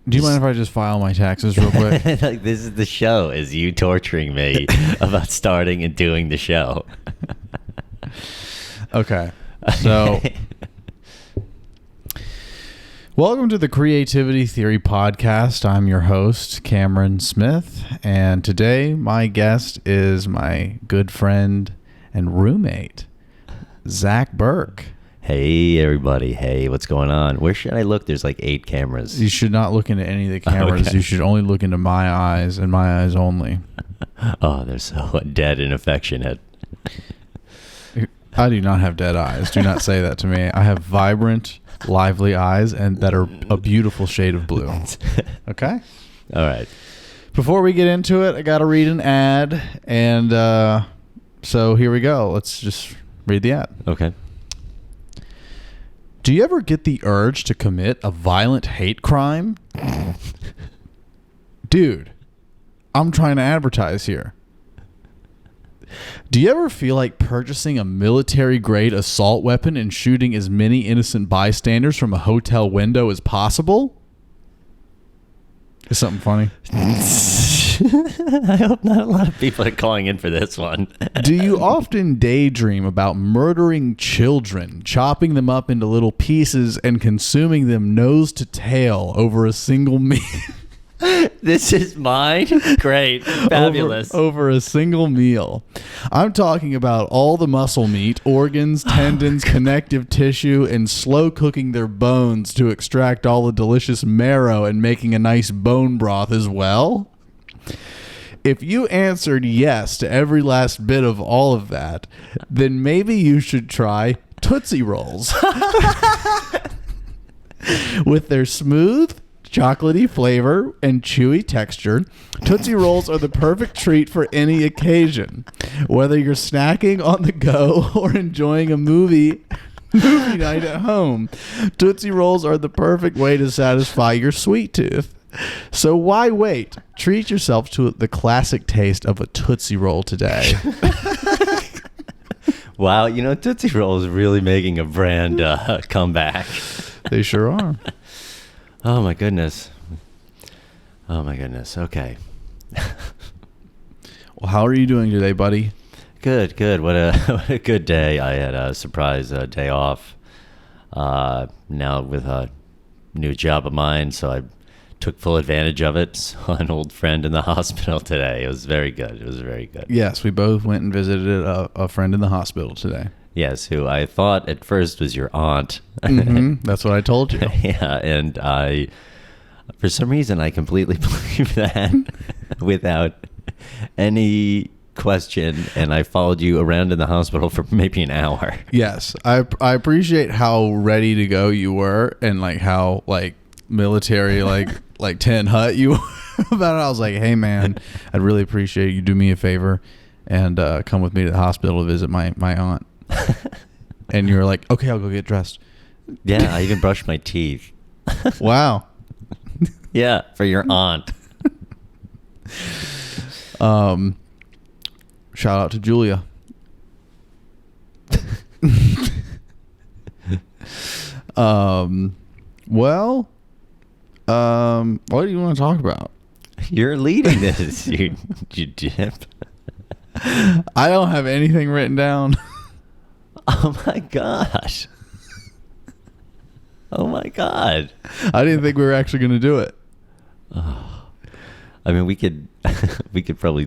Do you mind if I just file my taxes real quick? Like, this is the show, is you torturing me about starting and doing the show. Okay. So, welcome to the Creativity Theory Podcast. I'm your host, Cameron Smith, and today my guest is my good friend and roommate, Zack Burk. Hey, everybody. Hey, what's going on? Where should I look? There's like 8 cameras. You should not look into any of the cameras. Okay. You should only look into my eyes and my eyes only. Oh, they're so dead and affectionate. I do not have dead eyes. Do not say that to me. I have vibrant, lively eyes and that are a beautiful shade of blue. Okay? All right. Before we get into it, I got to read an ad. And so here we go. Let's just read the ad. Okay. Do you ever get the urge to commit a violent hate crime? Dude, I'm trying to advertise here. Do you ever feel like purchasing a military-grade assault weapon and shooting as many innocent bystanders from a hotel window as possible? Is something funny? I hope not a lot of people are calling in for this one. Do you often daydream about murdering children, chopping them up into little pieces, and consuming them nose to tail over a single meal? This is mine? Great. Fabulous. Over a single meal. I'm talking about all the muscle meat, organs, tendons, connective tissue, and slow cooking their bones to extract all the delicious marrow and making a nice bone broth as well. If you answered yes to every last bit of all of that, then maybe you should try Tootsie Rolls. With their smooth, chocolatey flavor and chewy texture, Tootsie Rolls are the perfect treat for any occasion. Whether you're snacking on the go or enjoying a movie night at home, Tootsie Rolls are the perfect way to satisfy your sweet tooth. So why wait? Treat yourself to the classic taste of a Tootsie Roll today. Wow, you know, Tootsie Roll is really making a brand comeback. They sure are. Oh, my goodness. Oh, my goodness. Okay. Well, how are you doing today, buddy? Good, good. What a good day. I had a surprise day off now with a new job of mine, so I took full advantage of it. Saw an old friend in the hospital today. It was very good. It was very good. Yes, we both went and visited a friend in the hospital today. Yes, who I thought at first was your aunt. Mm-hmm. That's what I told you. Yeah, and for some reason, I completely believed that without any question, and I followed you around in the hospital for maybe an hour. Yes, I appreciate how ready to go you were, and like how like military like 10 hut you were about it. I was like, hey man, I'd really appreciate you do me a favor and come with me to the hospital to visit my aunt. And you were like, okay, I'll go get dressed. Yeah, I even brushed my teeth. Wow. Yeah, for your aunt. Shout out to Julia. Well, what do you want to talk about? You're leading this, you dip. I don't have anything written down. Oh my gosh. Oh my God. I didn't think we were actually going to do it. Oh. I mean, we could probably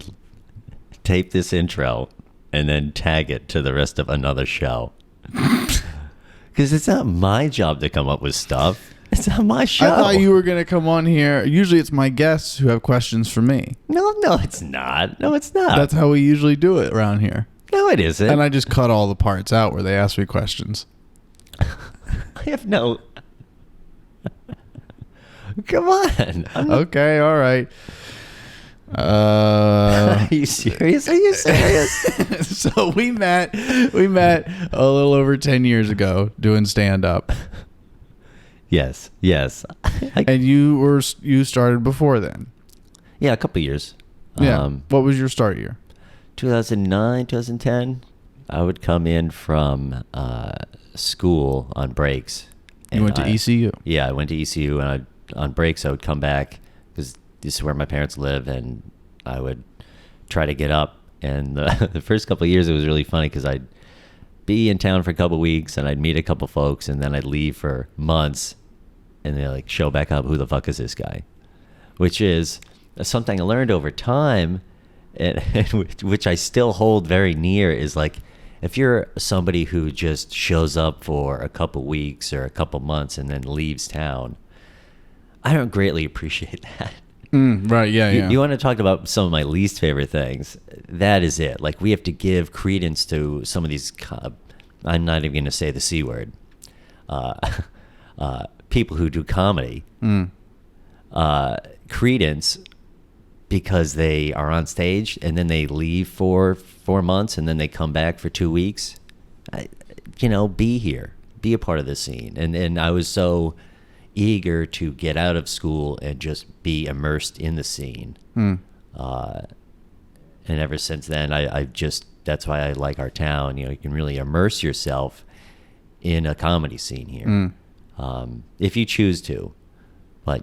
tape this intro and then tag it to the rest of another show. Because it's not my job to come up with stuff. It's not my show. I thought you were going to come on here. Usually it's my guests who have questions for me. No, it's not. No, it's not. That's how we usually do it around here. No, it isn't. And I just cut all the parts out where they ask me questions. I have no... Come on. Okay, all right. Are you serious? Are you serious? So we met a little over 10 years ago doing stand-up. Yes. And you started before then? Yeah, a couple of years. Yeah. What was your start year? 2009, 2010. I would come in from school on breaks. You went to ECU? Yeah, I went to ECU, and on breaks, I would come back because this is where my parents live, and I would try to get up. And the first couple of years, it was really funny because I'd be in town for a couple of weeks, and I'd meet a couple folks, and then I'd leave for months, and they like show back up, who the fuck is this guy? Which is something I learned over time, and which I still hold very near, is like, if you're somebody who just shows up for a couple weeks or a couple months and then leaves town, I don't greatly appreciate that. Right, yeah, yeah. You want to talk about some of my least favorite things? That is it. Like, we have to give credence to some of these, I'm not even going to say the C word, people who do comedy, credence, because they are on stage and then they leave for 4 months and then they come back for 2 weeks. Be here, be a part of the scene. And I was so eager to get out of school and just be immersed in the scene. And ever since then, that's why I like our town. You can really immerse yourself in a comedy scene here, if you choose to. But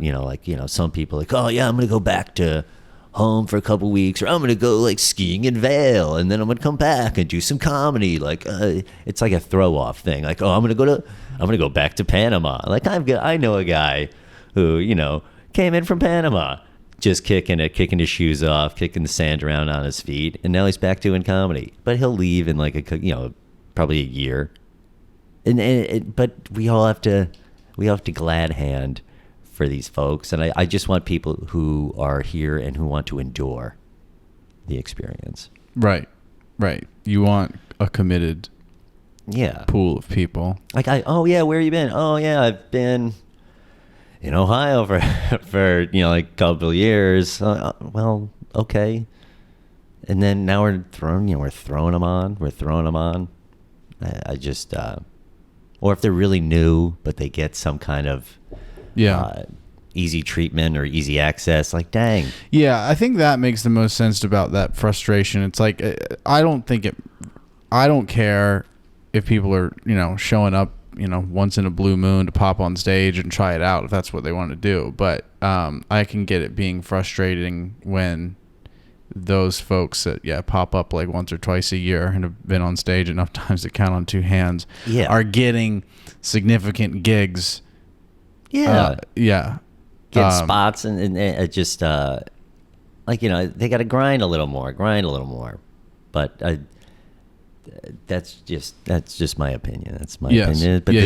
some people like, oh yeah, I'm gonna go back to home for a couple weeks, or I'm gonna go like skiing in Vail, and then I'm gonna come back and do some comedy. Like it's like a throw off thing. Like, oh, I'm gonna go back to Panama. Like I know a guy who came in from Panama, just kicking his shoes off, kicking the sand around on his feet, and now he's back doing comedy. But he'll leave in like probably a year. But we all have to glad hand for these folks, and I just want people who are here and who want to endure the experience. Right. You want a committed pool of people. Like where you been? Oh yeah, I've been in Ohio for like a couple of years. Well, okay. And then now we're throwing them on. I just or if they're really new but they get some kind of easy treatment or easy access, like, dang. Yeah, I think that makes the most sense about that frustration. It's like, I don't care if people are, showing up, once in a blue moon to pop on stage and try it out if that's what they want to do. But I can get it being frustrating when those folks that pop up like once or twice a year and have been on stage enough times to count on two hands are getting significant gigs. Get spots and just they got to grind a little more. But that's just my opinion. That's my opinion. But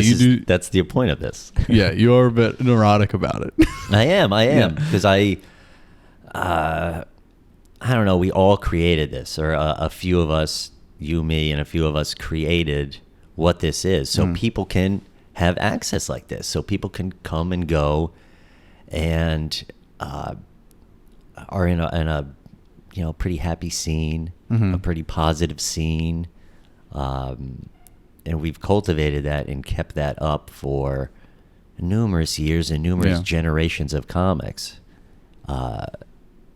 that's the point of this. Yeah, you're a bit neurotic about it. I am because I don't know. We all created this, or a few of us, you, me, and a few of us created what this is, so people can have access like this, so people can come and go, and are in a pretty happy scene, a pretty positive scene, and we've cultivated that and kept that up for numerous years and numerous generations of comics,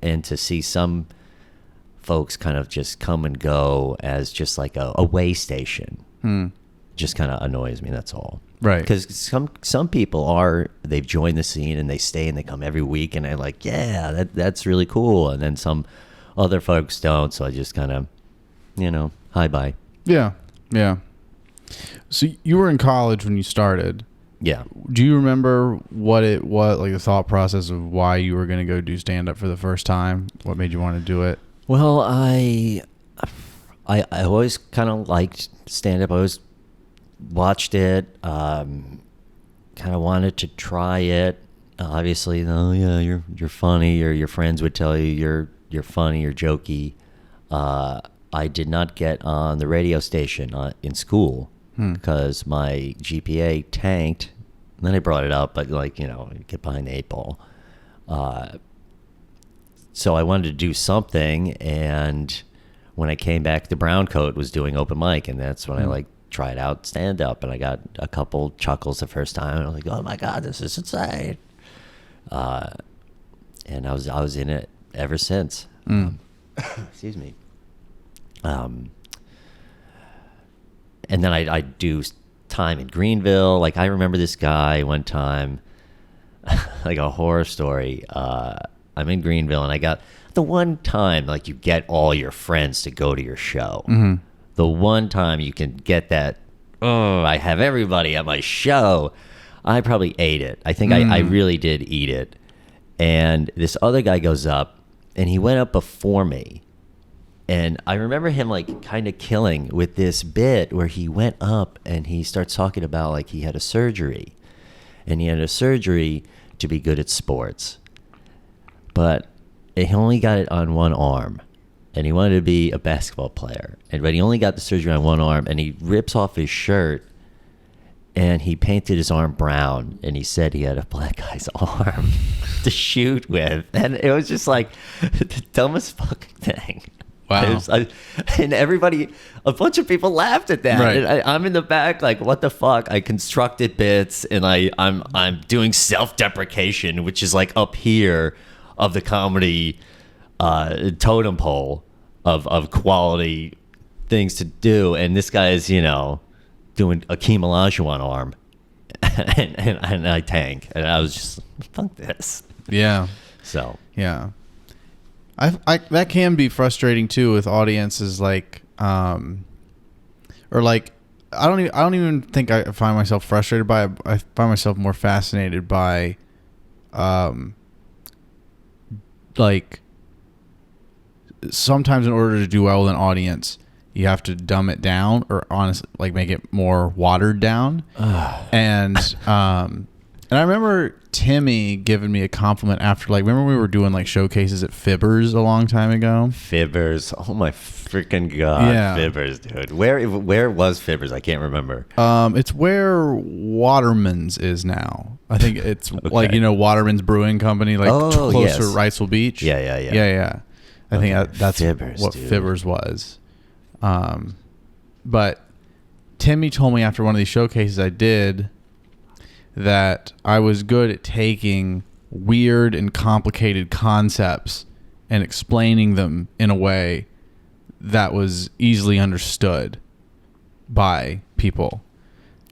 and to see some folks kind of just come and go as just like a way station just kind of annoys me. That's all. Right. Because some people they've joined the scene and they stay and they come every week and they're like, yeah, that's really cool. And then some other folks don't. So I just kind of, hi, bye. Yeah. Yeah. So you were in college when you started. Yeah. Do you remember what like the thought process of why you were going to go do stand up for the first time? What made you want to do it? Well, I always kind of liked stand up. I always watched it, kind of wanted to try it. Obviously, you're funny, or your friends would tell you you're funny, you're jokey. I did not get on the radio station in school because my GPA tanked. And then I brought it up, but get behind the 8 ball. So I wanted to do something, and when I came back, the Brown Coat was doing open mic, and that's when I tried out stand up, and I got a couple chuckles the first time, and I was like, oh my god, this is insane. And I was in it ever since. Excuse me. And then I do time in Greenville. Like, I remember this guy one time, like a horror story. I'm in Greenville, and I got the one time like you get all your friends to go to your show. Mm-hmm. The one time you can get that. Oh, I have everybody at my show. I probably ate it. I think I really did eat it. And this other guy goes up, and he went up before me. And I remember him like kind of killing with this bit where he went up and he starts talking about like he had a surgery. And he had a surgery to be good at sports. But he only got it on one arm. And he wanted to be a basketball player. But he only got the surgery on one arm. And he rips off his shirt. And he painted his arm brown. And he said he had a black guy's arm to shoot with. And it was just like the dumbest fucking thing. Wow. And everybody, a bunch of people laughed at that. Right. And I'm in the back like, what the fuck? I constructed bits, and I'm doing self-deprecation, which is like up here of the comedy totem pole of quality things to do. And this guy is, you know, doing Akeem Olajuwon arm. and I tank. And I was just, fuck this. Yeah. So. Yeah. I that can be frustrating too with audiences like or like I don't even think I find myself frustrated by it. I find myself more fascinated by like sometimes in order to do well with an audience you have to dumb it down or honestly like make it more watered down. And I remember Timmy giving me a compliment after, like, remember we were doing, like, showcases at Fibbers a long time ago? Fibbers. Oh, my freaking God. Yeah. Fibbers, dude. Where was Fibbers? I can't remember. It's where Waterman's is now. I think it's, like, you know, Waterman's Brewing Company, like, close to Wrightsville Beach. Yeah. I think that's Fibbers, what dude. Fibbers was. But Timmy told me after one of these showcases I did that I was good at taking weird and complicated concepts and explaining them in a way that was easily understood by people.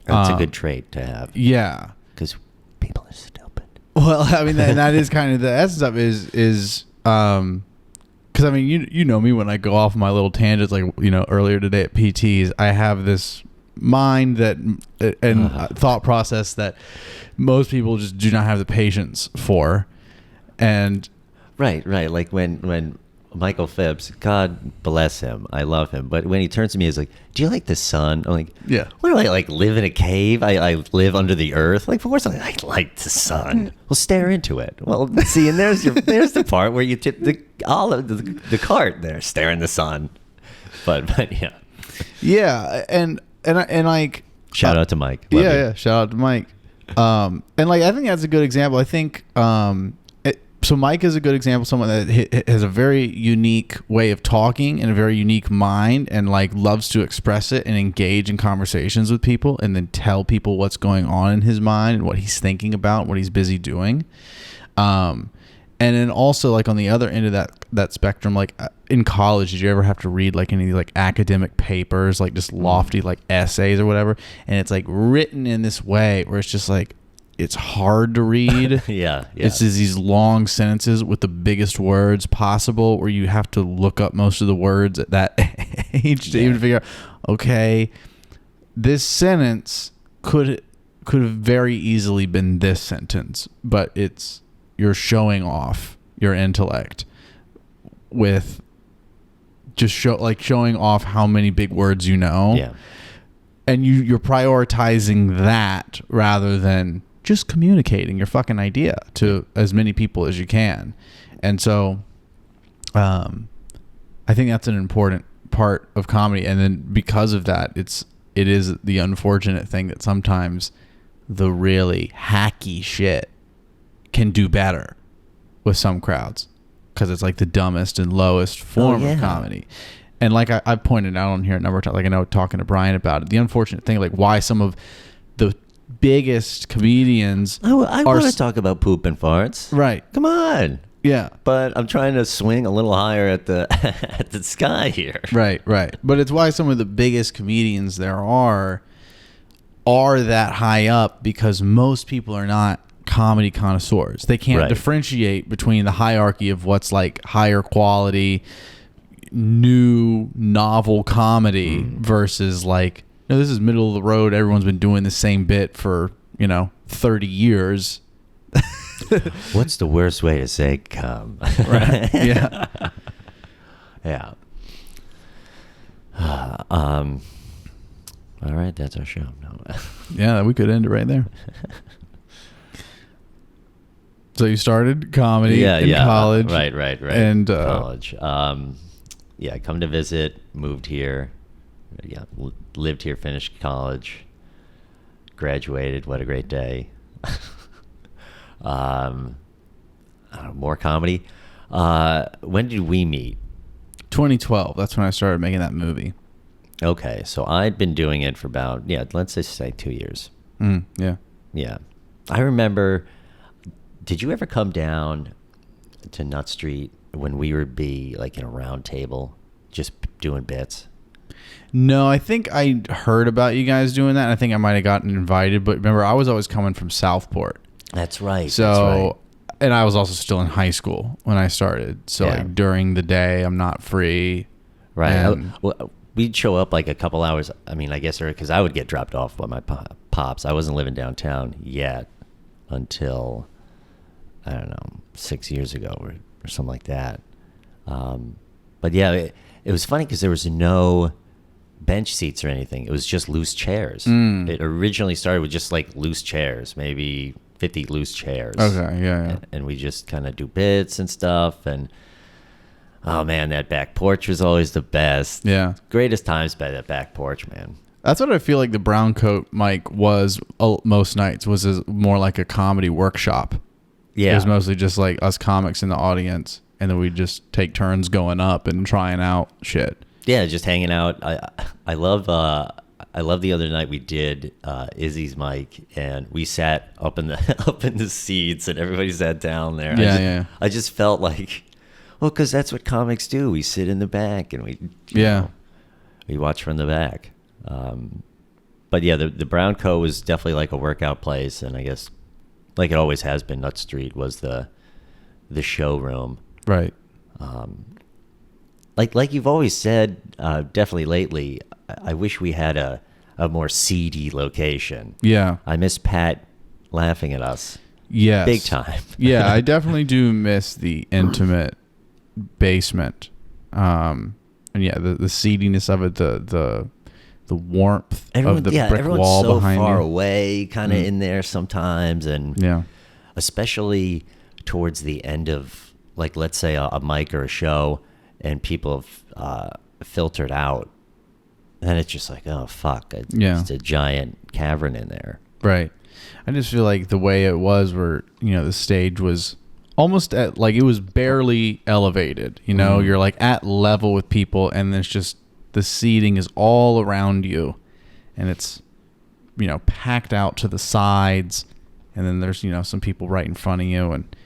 That's a good trait to have. Yeah. Because people are stupid. Well, I mean, that is kind of the essence of it is because, I mean, you know me when I go off my little tangents, like, you know, earlier today at PTs, I have this mind that and thought process that most people just do not have the patience for. And right like when Michael Phipps, God bless him, I love him, but when he turns to me, he's like, do you like the sun? I'm like, yeah, what do I like, live in a cave? I live under the earth? Like, of course I like the sun. Well, stare into it. Well, see, and there's the part where you tip the cart there, stare in the sun. But yeah, and like shout out to Mike. Love you. Yeah, shout out to Mike. And like I think that's a good example. I think so Mike is a good example, someone that has a very unique way of talking and a very unique mind, and like loves to express it and engage in conversations with people and then tell people what's going on in his mind and what he's thinking about, what he's busy doing. And then also, like, on the other end of that spectrum, like, in college, did you ever have to read, like, any, like, academic papers, like, just lofty, like, essays or whatever? And it's, like, written in this way where it's just, like, it's hard to read. Yeah. It's just these long sentences with the biggest words possible where you have to look up most of the words at that age to even figure out, okay, this sentence could have very easily been this sentence, but you're showing off your intellect with just showing off how many big words you know. Yeah. And you're prioritizing that rather than just communicating your fucking idea to as many people as you can. And so I think that's an important part of comedy. And then because of that, it is the unfortunate thing that sometimes the really hacky shit can do better with some crowds because it's like the dumbest and lowest form of comedy. And like I pointed out on here a number of times, like I know talking to Brian about it, the unfortunate thing, like why some of the biggest comedians I want to talk about poop and farts. Right. Come on. Yeah. But I'm trying to swing a little higher at the at the sky here. Right. But it's why some of the biggest comedians there are that high up, because most people are not comedy connoisseurs. They can't Right. differentiate between the hierarchy of what's like higher quality, new novel comedy versus like, no, this is middle of the road. Everyone's been doing the same bit for, 30 years. What's the worst way to say come? Right. Yeah. Yeah. All right, that's our show. No. Yeah, we could end it right there. So you started comedy in college. Right. And college. Yeah, come to visit, moved here. Yeah, lived here, finished college, graduated. What a great day. I don't know, more comedy. When did we meet? 2012. That's when I started making that movie. Okay, so I'd been doing it for about, let's just say 2 years. Yeah. Yeah. I remember, did you ever come down to Nut Street when we would be like in a round table just doing bits? No, I think I heard about you guys doing that. And I think I might have gotten invited, but remember, I was always coming from Southport. That's right. So, that's right. And I was also still in high school when I started. So like during the day, I'm not free. Right. And Well, we'd show up like a couple hours. I mean, I guess because I would get dropped off by my pops. I wasn't living downtown yet until, I don't know, 6 years ago or something like that. But yeah, it was funny because there was no bench seats or anything. It was just loose chairs. It originally started with just like loose chairs, maybe 50 loose chairs. Okay, yeah. And we just kind of do bits and stuff. And oh man, that back porch was always the best. Yeah. Greatest times by that back porch, man. That's what I feel like the brown coat mic was most nights, was more like a comedy workshop. Yeah. It was mostly just like us comics in the audience, and then we'd just take turns going up and trying out shit. Yeah, just hanging out. I love the other night we did Izzy's mic, and we sat up in the seats, and everybody sat down there. I just felt like, well, because that's what comics do. We sit in the back and we watch from the back. But yeah, the Brown Co was definitely like a workout place, and I guess like it always has been. Nut Street was the showroom, right? Like you've always said, definitely lately, I wish we had a more seedy location. Yeah, I miss Pat laughing at us. Yes, big time. Yeah, I definitely do miss the intimate basement, and yeah, the seediness of it, the warmth of the brick wall so behind far you. away, kind of in there sometimes, and yeah, especially towards the end of, like, let's say a mic or a show, and people have filtered out, and it's just like, oh fuck, it's a giant cavern in there. Right. I just feel like the way it was, where the stage was almost at, like, it was barely elevated. You're like at level with people, and there's just the seating is all around you, and it's packed out to the sides, and then there's some people right in front of you, and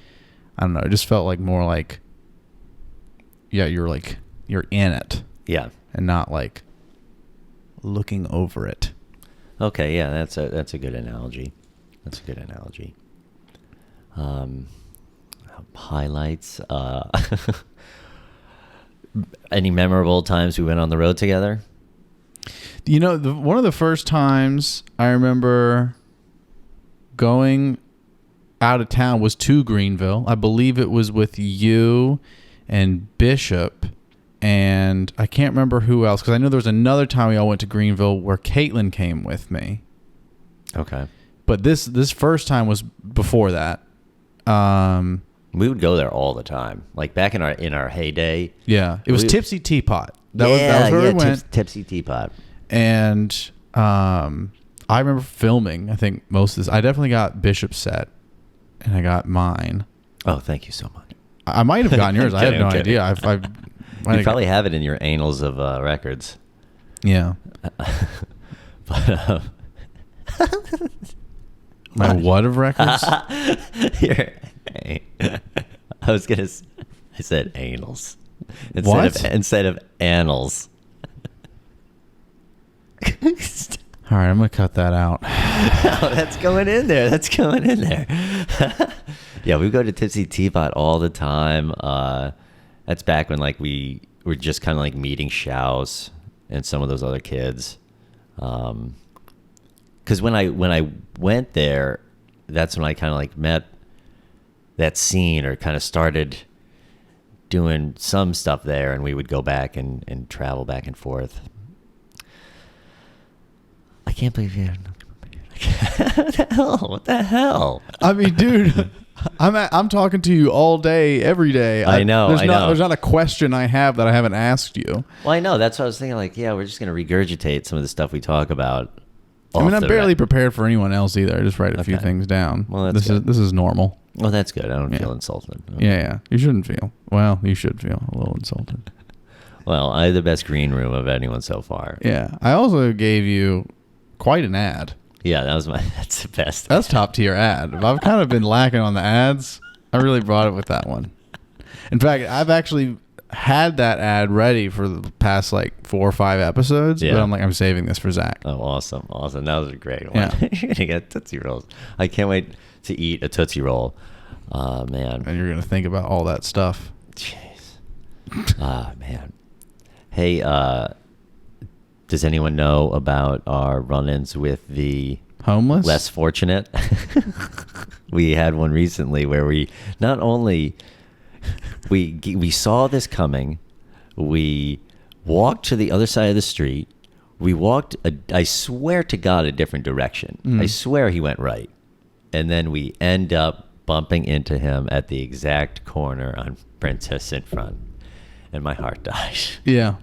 I don't know, it just felt like more like, yeah, you're in it, yeah, and not like looking over it. Okay, yeah, that's a good analogy. That's a good analogy. Highlights. Any memorable times we went on the road together? One of the first times I remember going out of town was to Greenville. I believe it was with you and Bishop, and I can't remember who else, because I know there was another time we all went to Greenville where Caitlin came with me. Okay. But this first time was before that. We would go there all the time, like back in our heyday. Yeah, it was Tipsy Teapot. That was where we went. Tipsy Teapot. And I remember filming, I think, most of this. I definitely got Bishop's set, and I got mine. Oh, thank you so much. I might have gotten yours. I have no idea. You probably have it in your annals of records. Yeah. But my what of records? I said annals instead of annals. All right, I'm gonna cut that out. No, that's going in there. Yeah, we go to Tipsy Teapot all the time. That's back when like we were just kind of like meeting Shouse and some of those other kids. Because when I went there, that's when I kind of like met that scene or kind of started doing some stuff there, and we would go back and travel back and forth. I can't believe you. What the hell? What the hell? I mean, dude, I'm talking to you all day, every day. I know. There's not a question I have that I haven't asked you. Well, I know. That's what I was thinking. Like, yeah, we're just gonna regurgitate some of the stuff we talk about. I mean, I'm barely prepared for anyone else either. I just write a few things down. Well, this is normal. Well, that's good. I don't feel insulted. Yeah. You shouldn't feel. Well, you should feel a little insulted. Well, I have the best green room of anyone so far. Yeah. I also gave you quite an ad. Yeah, that's the best. That's top tier ad. I've kind of been lacking on the ads. I really brought it with that one. In fact, I've actually had that ad ready for the past like 4 or 5 episodes, but I'm saving this for Zach. Oh, awesome. That was a great one. Yeah. You're gonna get Tootsie Rolls. I can't wait to eat a Tootsie Roll. Man. And you're gonna think about all that stuff. Jeez. Man. Hey, does anyone know about our run-ins with the homeless? Less fortunate. We had one recently where we not only we saw this coming, we walked to the other side of the street. We walked, I swear to God, a different direction. I swear he went right. And then we end up bumping into him at the exact corner on Princess in front. And my heart dies. Yeah.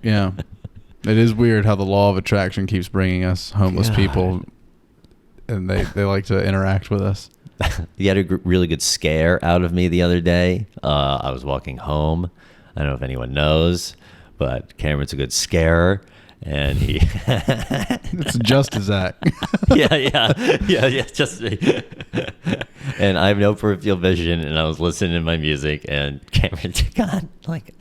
Yeah. It is weird how the law of attraction keeps bringing us homeless people, and they like to interact with us. You had a really good scare out of me the other day. I was walking home. I don't know if anyone knows, but Cameron's a good scarer, and he... It's just as Zach. Yeah, just me. And I have no peripheral vision, and I was listening to my music, and Cameron got like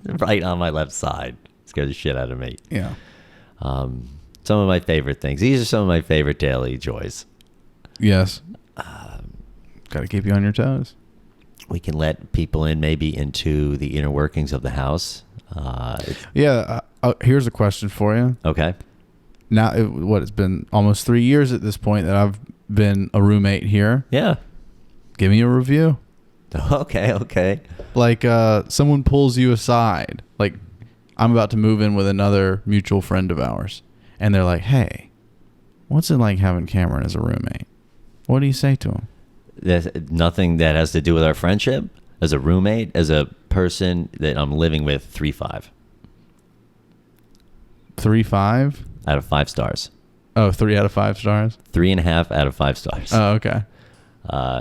right on my left side. Scared the shit out of me. Yeah. Some of my favorite things. These are some of my favorite daily joys. Yes. Got to keep you on your toes. We can let people in maybe into the inner workings of the house. Here's a question for you. Okay. Now, it's been almost 3 years at this point that I've been a roommate here. Yeah. Give me a review. Okay. Like someone pulls you aside. Like, I'm about to move in with another mutual friend of ours. And they're like, hey, what's it like having Cameron as a roommate? What do you say to him? There's nothing that has to do with our friendship. As a roommate, as a person that I'm living with, 3.5. 3.5? Out of 5 stars. Oh, 3 out of 5 stars? 3.5 out of 5 stars. Oh, okay.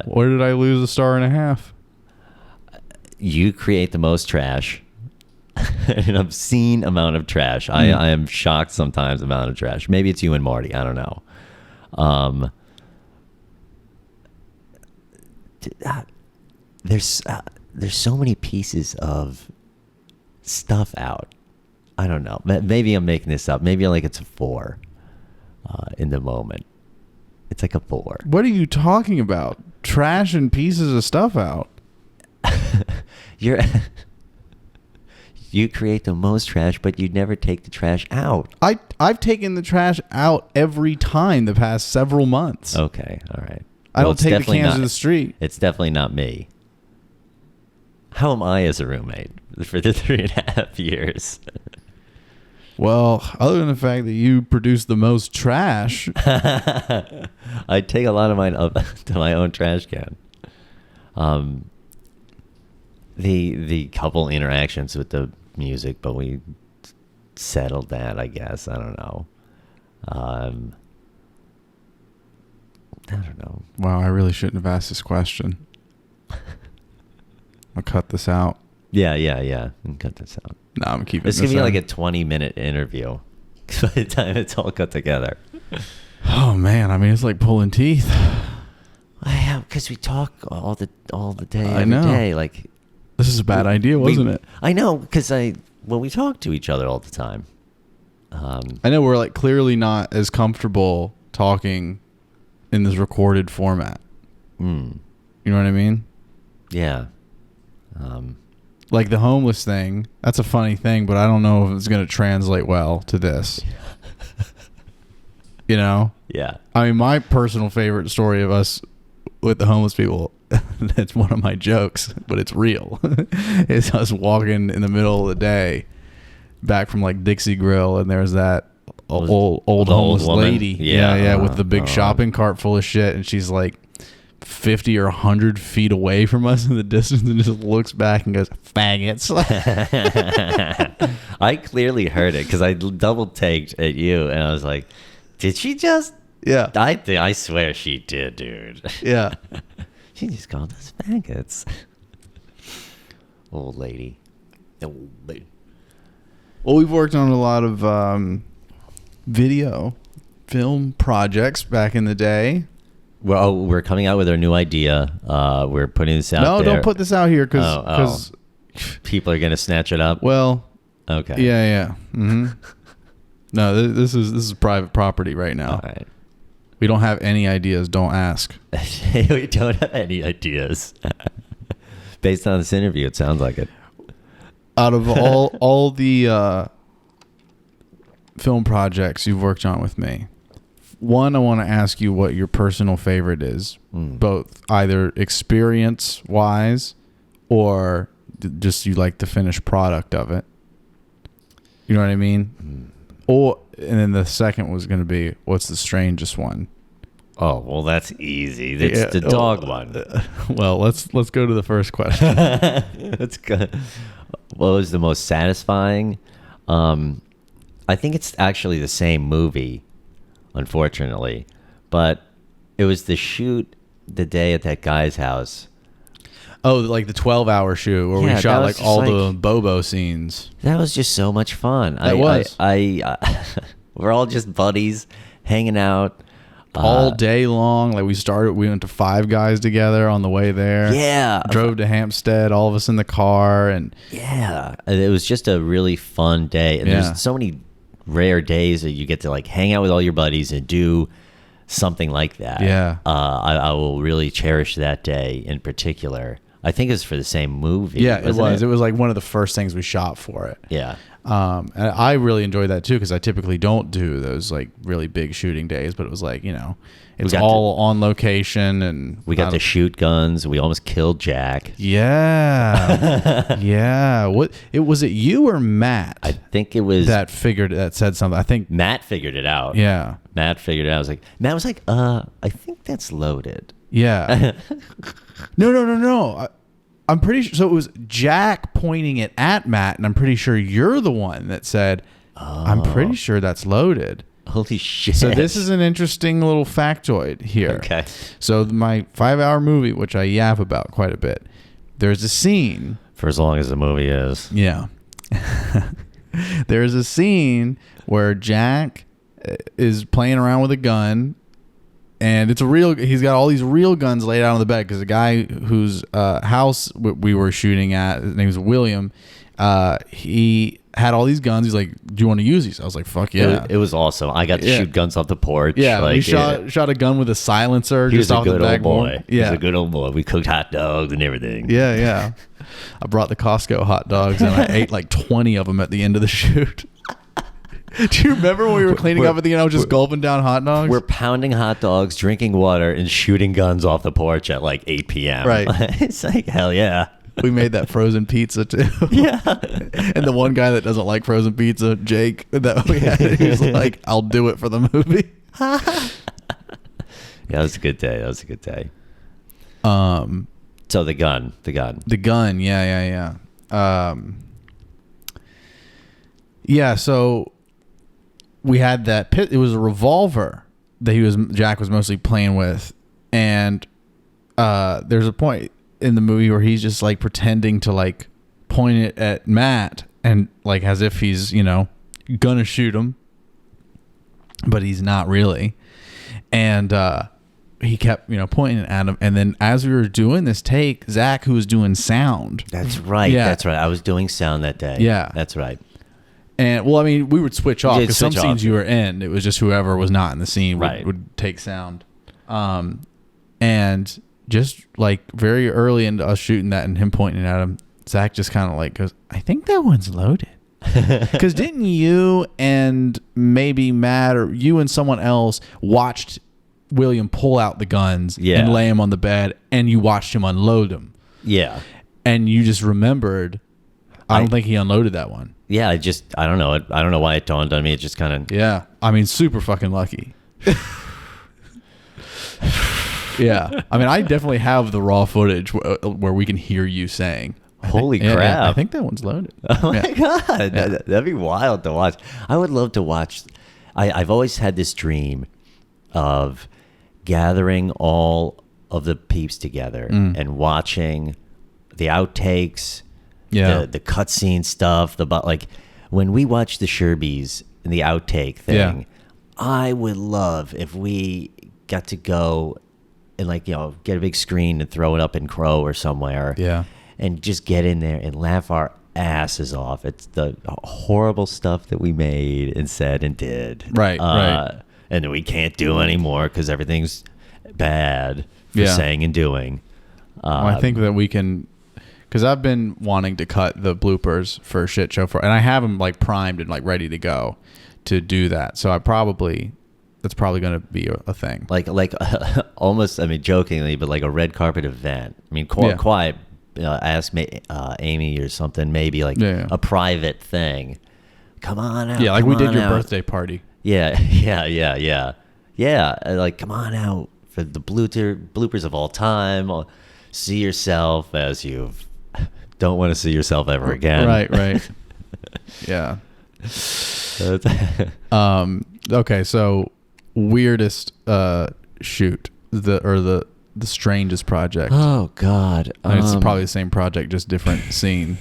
Where did I lose 1.5 stars? You create the most trash. An obscene amount of trash. I am shocked sometimes amount of trash. Maybe it's you and Marty. I don't know. There's so many pieces of stuff out. I don't know. Maybe I'm making this up. Maybe it's a 4 in the moment. It's like a 4. What are you talking about? Trash and pieces of stuff out. You create the most trash, but you never take the trash out. I've taken the trash out every time the past several months. Okay, all right. I don't take the cans to the street. It's definitely not me. How am I as a roommate for the 3.5 years? Well, other than the fact that you produce the most trash. I take a lot of mine up to my own trash can. The couple interactions with the music, but we settled that, I guess. I don't know. I don't know. Wow, I really shouldn't have asked this question. I'll cut this out. Yeah. Cut this out. No, I'm keeping this. This It's going to be in. like a 20-minute interview by the time it's all cut together. Oh, man. I mean, it's like pulling teeth. Yeah, because we talk all the day, I every know. day. Like, this is a bad idea, wasn't it? I know, because we talk to each other all the time. I know we're like clearly not as comfortable talking in this recorded format. Mm. You know what I mean? Yeah. Like the homeless thing, that's a funny thing, but I don't know if it's going to translate well to this. You know? Yeah. I mean, my personal favorite story of us with the homeless people, that's one of my jokes, but it's real, is us walking in the middle of the day back from like Dixie Grill, and there's that old homeless lady. Yeah, with the big shopping cart full of shit, and she's like 50 or 100 feet away from us in the distance and just looks back and goes, faggots. I clearly heard it because I double taked at you and I was like, did she just? Yeah. I swear she did, dude. Yeah. She just called us faggots. Old lady. Old lady. Well, we've worked on a lot of film projects back in the day. Well, we're coming out with our new idea. We're putting this out there. No, don't put this out here because people are going to snatch it up. Well, okay. Yeah. Mm-hmm. No, this is private property right now. All right. We don't have any ideas. Don't ask. We don't have any ideas. Based on this interview, it sounds like it. Out of all the film projects you've worked on with me, one, I want to ask you what your personal favorite is, both either experience-wise or just you like the finished product of it. You know what I mean? And then the second was going to be, what's the strangest one? Oh, well, that's easy. It's the dog one. Well, let's go to the first question. That's good. What was the most satisfying? I think it's actually the same movie, unfortunately, but it was the shoot the day at that guy's house. Oh, like the 12-hour shoot where we shot like all the Bobo scenes. That was just so much fun. We're all just buddies hanging out all day long. Like we went to Five Guys together on the way there. Yeah. Drove to Hampstead, all of us in the car. And yeah, it was just a really fun day. And there's so many rare days that you get to like hang out with all your buddies and do something like that. Yeah. I will really cherish that day in particular. I think it's for the same movie. Yeah, it was. It was like one of the first things we shot for it. Yeah. And I really enjoyed that too because I typically don't do those like really big shooting days, but it was like, it's all on location, and we got to shoot guns. We almost killed Jack. Yeah. Yeah. Was it you or Matt? I think it was that said something. I think Matt figured it out. Yeah. Matt figured it out. Matt was like, I think that's loaded. Yeah. No. I'm pretty sure. So it was Jack pointing it at Matt, and I'm pretty sure you're the one that said, I'm pretty sure that's loaded. Holy shit. So this is an interesting little factoid here. Okay. So my 5-hour movie, which I yap about quite a bit, there's a scene. For as long as the movie is. Yeah. There's a scene where Jack is playing around with a gun. And he's got all these real guns laid out on the bed because the guy whose house we were shooting at, his name was William, he had all these guns. He's like, do you want to use these? I was like, fuck yeah. It was awesome. I got to shoot guns off the porch. Yeah, we shot a gun with a silencer just off the backboard. He was a good old boy. We cooked hot dogs and everything. Yeah. I brought the Costco hot dogs and I ate like 20 of them at the end of the shoot. Do you remember when we were cleaning up at the end? I was just gulping down hot dogs. We're pounding hot dogs, drinking water, and shooting guns off the porch at like 8 p.m. Right. It's like, hell yeah. We made that frozen pizza too. Yeah. And the one guy that doesn't like frozen pizza, Jake, that we had, he was like, I'll do it for the movie. Yeah, that was a good day. So the gun. Yeah. Yeah, so we had that pit. It was a revolver that Jack was mostly playing with, and there's a point in the movie where he's just like pretending to like point it at Matt and like as if he's gonna shoot him, but he's not really, and he kept pointing it at him, and then as we were doing this take, Zach, who was doing sound, that's right, I was doing sound that day. Yeah, that's right. And well, I mean, we would switch off because some scenes you were in, it was just whoever was not in the scene would take sound. And just like very early into us shooting that and him pointing at him, Zach just kind of like goes, I think that one's loaded. Because didn't you and maybe Matt or you and someone else watched William pull out the guns and lay him on the bed, and you watched him unload them? Yeah. And you just remembered, I don't think he unloaded that one. Yeah, I don't know. I don't know why it dawned on me. It just kind of... Yeah. I mean, super fucking lucky. Yeah. I mean, I definitely have the raw footage where we can hear you saying, holy crap. Yeah, I think that one's loaded. Oh my God. Yeah. That'd be wild to watch. I would love to watch. I've always had this dream of gathering all of the peeps together and watching the outtakes, the cutscene stuff, like when we watch the Sherbies and the outtake thing, I would love if we got to go and get a big screen and throw it up in Crow or somewhere. Yeah. And just get in there and laugh our asses off. It's the horrible stuff that we made and said and did. Right, right. And that we can't do anymore because everything's bad for saying and doing. Well, I think that we can, because I've been wanting to cut the bloopers for Shit Show and I have them like primed and like ready to go to do that. So that's probably going to be a thing. Like almost, I mean, jokingly, but like a red carpet event. I mean, quiet. Ask Amy or something, maybe a private thing. Come on out. Yeah, like we did your birthday party. Yeah. Like, come on out for the bloopers of all time. See yourself as you don't want to see yourself ever again. Right. Yeah. Okay, so weirdest shoot the strangest project. Oh God. It's probably the same project, just different scene.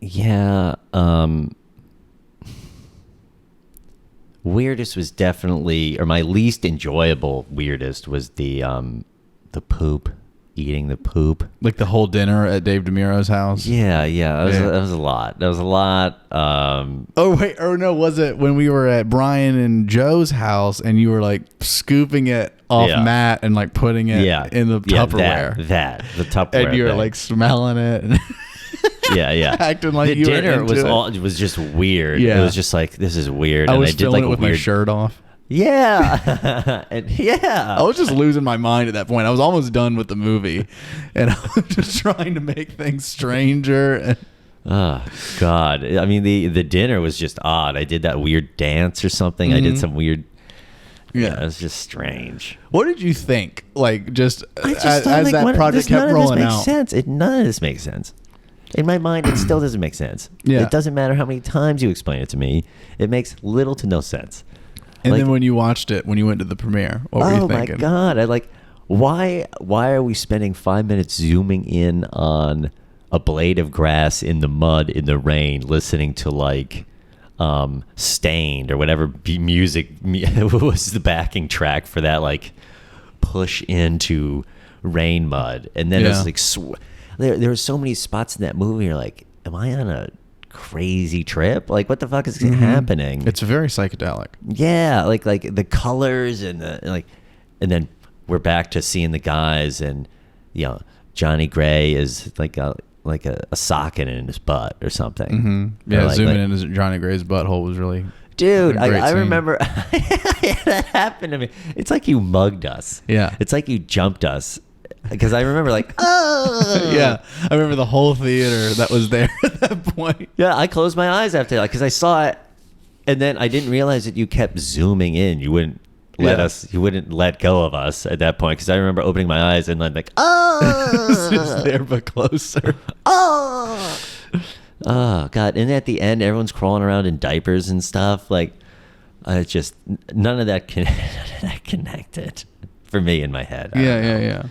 Yeah. Weirdest was definitely, or my least enjoyable weirdest was the poop, eating the poop. Like the whole dinner at Dave DeMiro's house. Yeah. That was a lot. Was it when we were at Brian and Joe's house and you were like scooping it off Matt and like putting it in the Tupperware? The Tupperware. And you were like smelling it. And yeah. Acting like the you dinner were into it was just weird. Yeah. It was just like, this is weird. I was and I did like it with my shirt off. Yeah. I was just losing my mind at that point. I was almost done with the movie and I was just trying to make things stranger. Oh God. I mean, the dinner was just odd. I did that weird dance or something. I did some weird. Yeah, it was just strange. What did you think? Like, just as like, that project kept rolling out. None of this makes sense. In my mind, it still doesn't make sense. Yeah. It doesn't matter how many times you explain it to me. It makes little to no sense. And then when you watched it, when you went to the premiere, what were you thinking? Oh my God. Why are we spending 5 minutes zooming in on a blade of grass in the mud in the rain, listening to Stained or whatever music was the backing track for that push into rain mud, and then it's there were so many spots in that movie. You're like, am I on a crazy trip? Like, what the fuck is happening? It's very psychedelic. Yeah, like the colors and and then we're back to seeing the guys, and Johnny Gray is like a socket in his butt or something. Mm-hmm. Yeah, zooming in as Johnny Gray's butthole was really... Dude, I remember that happened to me. It's like you mugged us. Yeah. It's like you jumped us. Because I remember oh. Yeah. I remember the whole theater that was there at that point. Yeah, I closed my eyes after because I saw it, and then I didn't realize that you kept zooming in. You wouldn't you wouldn't let go of us at that point, because I remember opening my eyes and it's just there but closer. Oh God. And at the end, everyone's crawling around in diapers and stuff. Just none of that connected for me in my head. Yeah.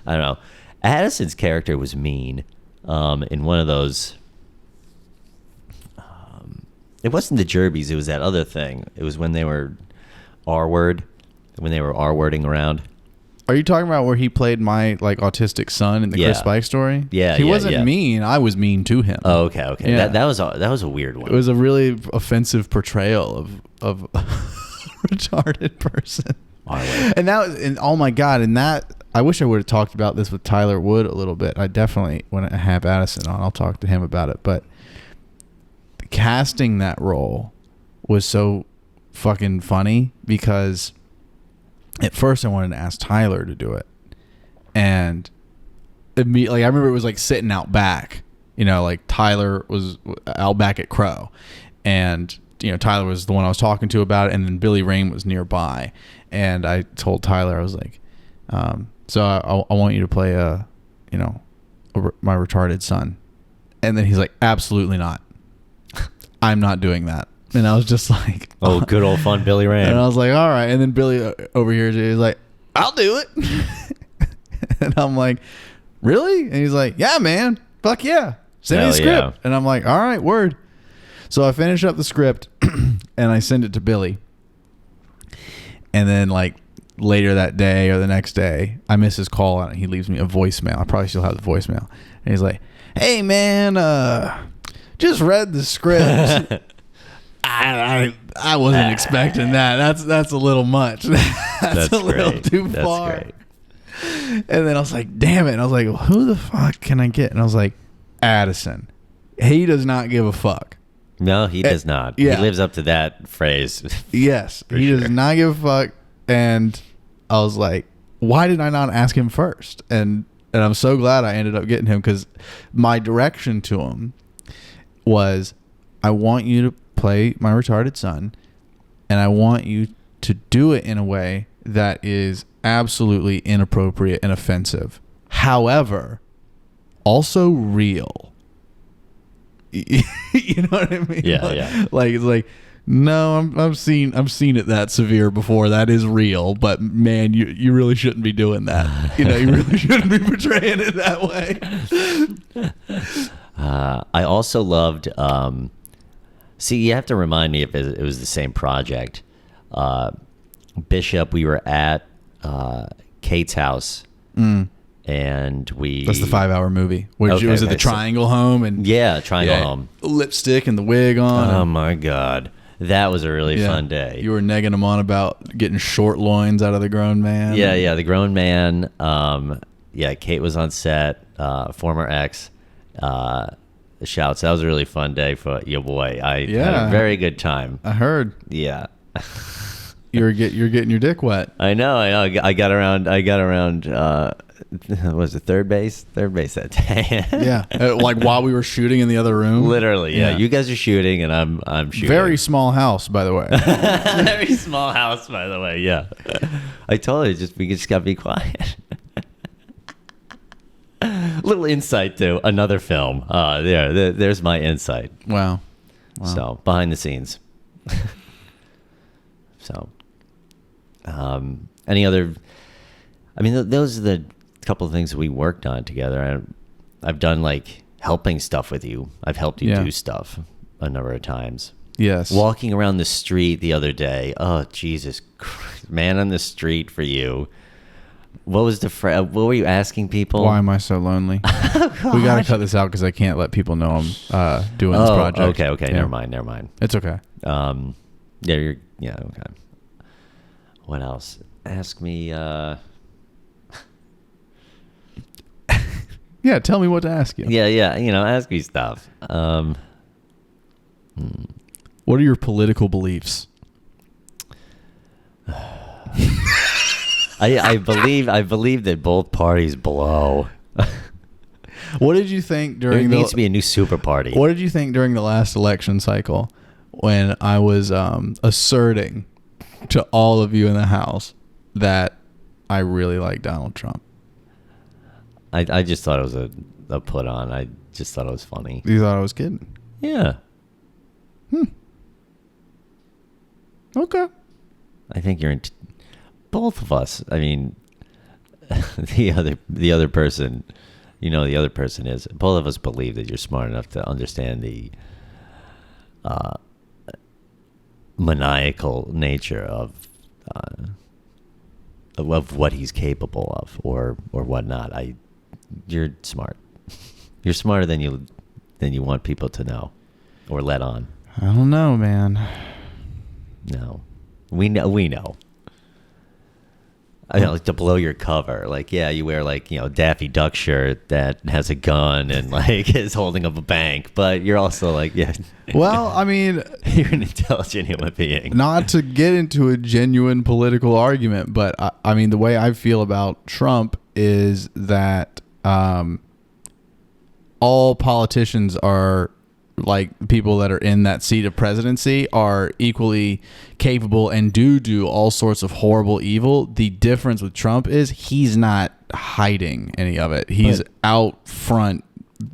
I don't know. Addison's character was mean in one of those. It wasn't the Jerbies. It was that other thing. It was when they were R-wording around. Are you talking about where he played my autistic son in the Chris Spike story? Yeah, he wasn't mean. I was mean to him. Oh, okay. Yeah. That was a weird one. It was a really offensive portrayal of a retarded person. And oh my God, and that I wish I would have talked about this with Tyler Wood a little bit. I definitely, when I have Addison on, I'll talk to him about it. But casting that role was so fucking funny because at first I wanted to ask Tyler to do it. And immediately, I remember it was like sitting out back, you know, like Tyler was out back at Crow. And, you know, Tyler was the one I was talking to about it. And then Billy Rain was nearby. And I told Tyler, I was like, so I want you to play my retarded son. And then he's like, absolutely not. I'm not doing that. And I was just like, oh, good old fun Billy Rain. And I was like, all right. And then Billy over here is like, I'll do it. And I'm like, really? And he's like, yeah, man. Fuck yeah. Send me the script. Yeah. And I'm like, all right, word. So I finish up the script and I send it to Billy. And then like later that day or the next day, I miss his call and he leaves me a voicemail. I probably still have the voicemail. And he's like, hey man, just read the script. I wasn't expecting that. That's a little much. That's a little too far. Great. And then I was like, damn it. And I was like, well, who the fuck can I get? And I was like, Addison. He does not give a fuck. No, he does not. Yeah. He lives up to that phrase. Yes. He does not give a fuck. And I was like, why did I not ask him first? And I'm so glad I ended up getting him because my direction to him was, I want you to play my retarded son, and I want you to do it in a way that is absolutely inappropriate and offensive. However, also real. You know what I mean? Yeah, like, yeah. Like it's like, no, I've seen it that severe before. That is real, but man, you really shouldn't be doing that. You know, you really shouldn't be portraying it that way. I also loved. See, you have to remind me if it was the same project. Bishop, we were at Kate's house, and that's the 5-hour movie. Was it the Triangle Home? And Triangle Home. Lipstick and the wig on. Oh my God. That was a really fun day. You were negging him on about getting short loins out of the grown man. Yeah, the grown man. Kate was on set, former ex. Shouts. That was a really fun day for your boy. I had a very good time. I heard. Yeah. You're getting your dick wet. I know. I got around was it third base that day? Yeah. Like while we were shooting in the other room. Literally, yeah. You guys are shooting and I'm shooting. Very small house, by the way. Very small house, by the way. Yeah. I told you we just gotta be quiet. Little insight to another film. There's my insight. Wow. So behind the scenes. So, any other? I mean, those are the couple of things that we worked on together. I've done like helping stuff with you. I've helped you do stuff a number of times. Yes. Walking around the street the other day. Oh, Jesus Christ. Man on the street for you. What was what were you asking people? Why am I so lonely? We got to cut this out because I can't let people know I'm doing this project. Okay. Yeah. Never mind. It's okay. Okay. What else? Ask me. Yeah, tell me what to ask you. Yeah. Ask me stuff. What are your political beliefs? I believe that both parties blow. What did you think during there needs to be a new super party. What did you think during the last election cycle when I was asserting to all of you in the House that I really like Donald Trump? I just thought it was a put on. I just thought it was funny. You thought I was kidding? Yeah. Okay. I think you're both of us. I mean, the other person, the other person is. Both of us believe that you're smart enough to understand the maniacal nature of what he's capable of, or whatnot. You're smart. You're smarter than you want people to know or let on. I don't know, man. No, we know. I mean, like to blow your cover. Like, yeah, you wear like, Daffy Duck shirt that has a gun and like is holding up a bank, but you're also like, yeah. Well, I mean, you're an intelligent human being. Not to get into a genuine political argument, but I mean, the way I feel about Trump is that all politicians are like people that are in that seat of presidency are equally capable and do all sorts of horrible evil. The difference with Trump is he's not hiding any of it. He's out front,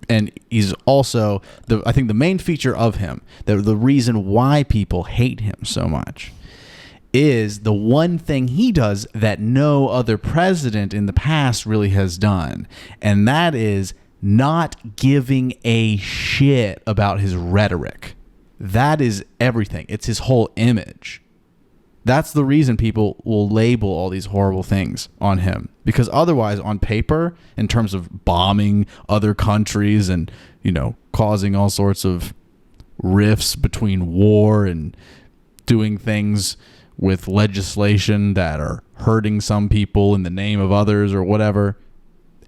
and he's also I think the main feature of him, the reason why people hate him so much, is the one thing he does that no other president in the past really has done, and that is not giving a shit about his rhetoric. That is everything. It's his whole image. That's the reason people will label all these horrible things on him, because otherwise, on paper, in terms of bombing other countries and, causing all sorts of rifts between war and doing things with legislation that are hurting some people in the name of others or whatever,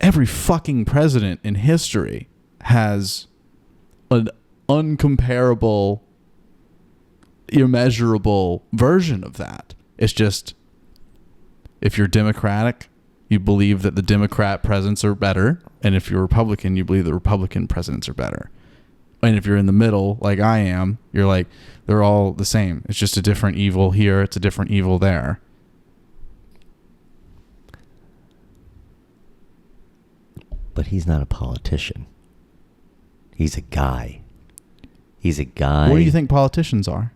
every fucking president in history has an uncomparable, immeasurable version of that. It's just, if you're Democratic, you believe that the Democrat presidents are better, and if you're Republican, you believe the Republican presidents are better. And if you're in the middle, like I am, you're like, they're all the same. It's just a different evil here, it's a different evil there. But he's not a politician. He's a guy. He's a guy. What do you think politicians are?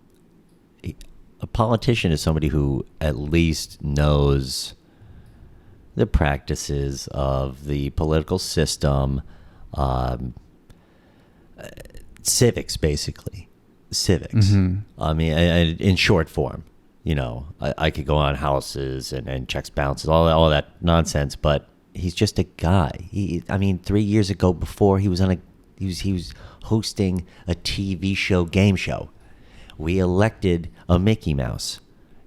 A politician is somebody who at least knows the practices of the political system, civics, basically. Civics. Mm-hmm. I mean, in short form, I could go on houses and checks, bounces, all that nonsense, but he's just a guy. 3 years ago, before he was hosting a TV show, game show. We elected a Mickey Mouse.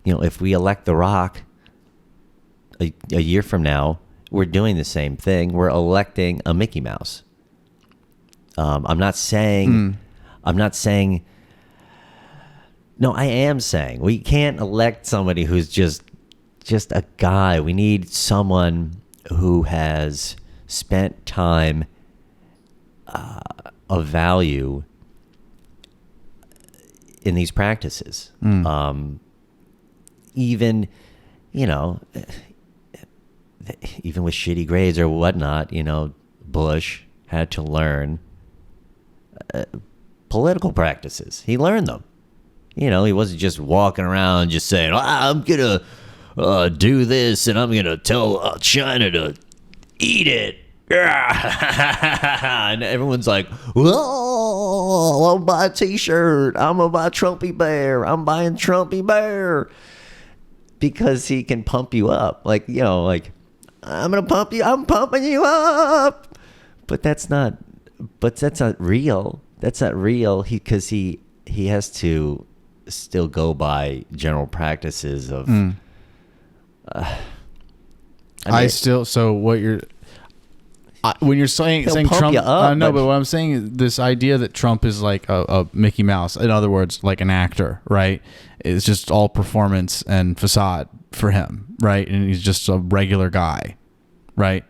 If we elect The Rock a year from now, we're doing the same thing. We're electing a Mickey Mouse. I'm not saying. No, I am saying we can't elect somebody who's just a guy. We need someone who has spent time of value in these practices. Even with shitty grades or whatnot, Bush had to learn political practices. He learned them. He wasn't just walking around just saying, I'm going to do this and I'm going to tell China to eat it. And everyone's like, whoa, I'll buy a t-shirt. I'm going to buy Trumpy Bear. I'm buying Trumpy Bear. Because he can pump you up. I'm going to pump you. I'm pumping you up. But that's not real. That's not real. Because he has to still go by general practices of... when you're saying Trump, but what I'm saying is this idea that Trump is like a Mickey Mouse, in other words, like an actor, right? It's just all performance and facade for him, right? And he's just a regular guy, right?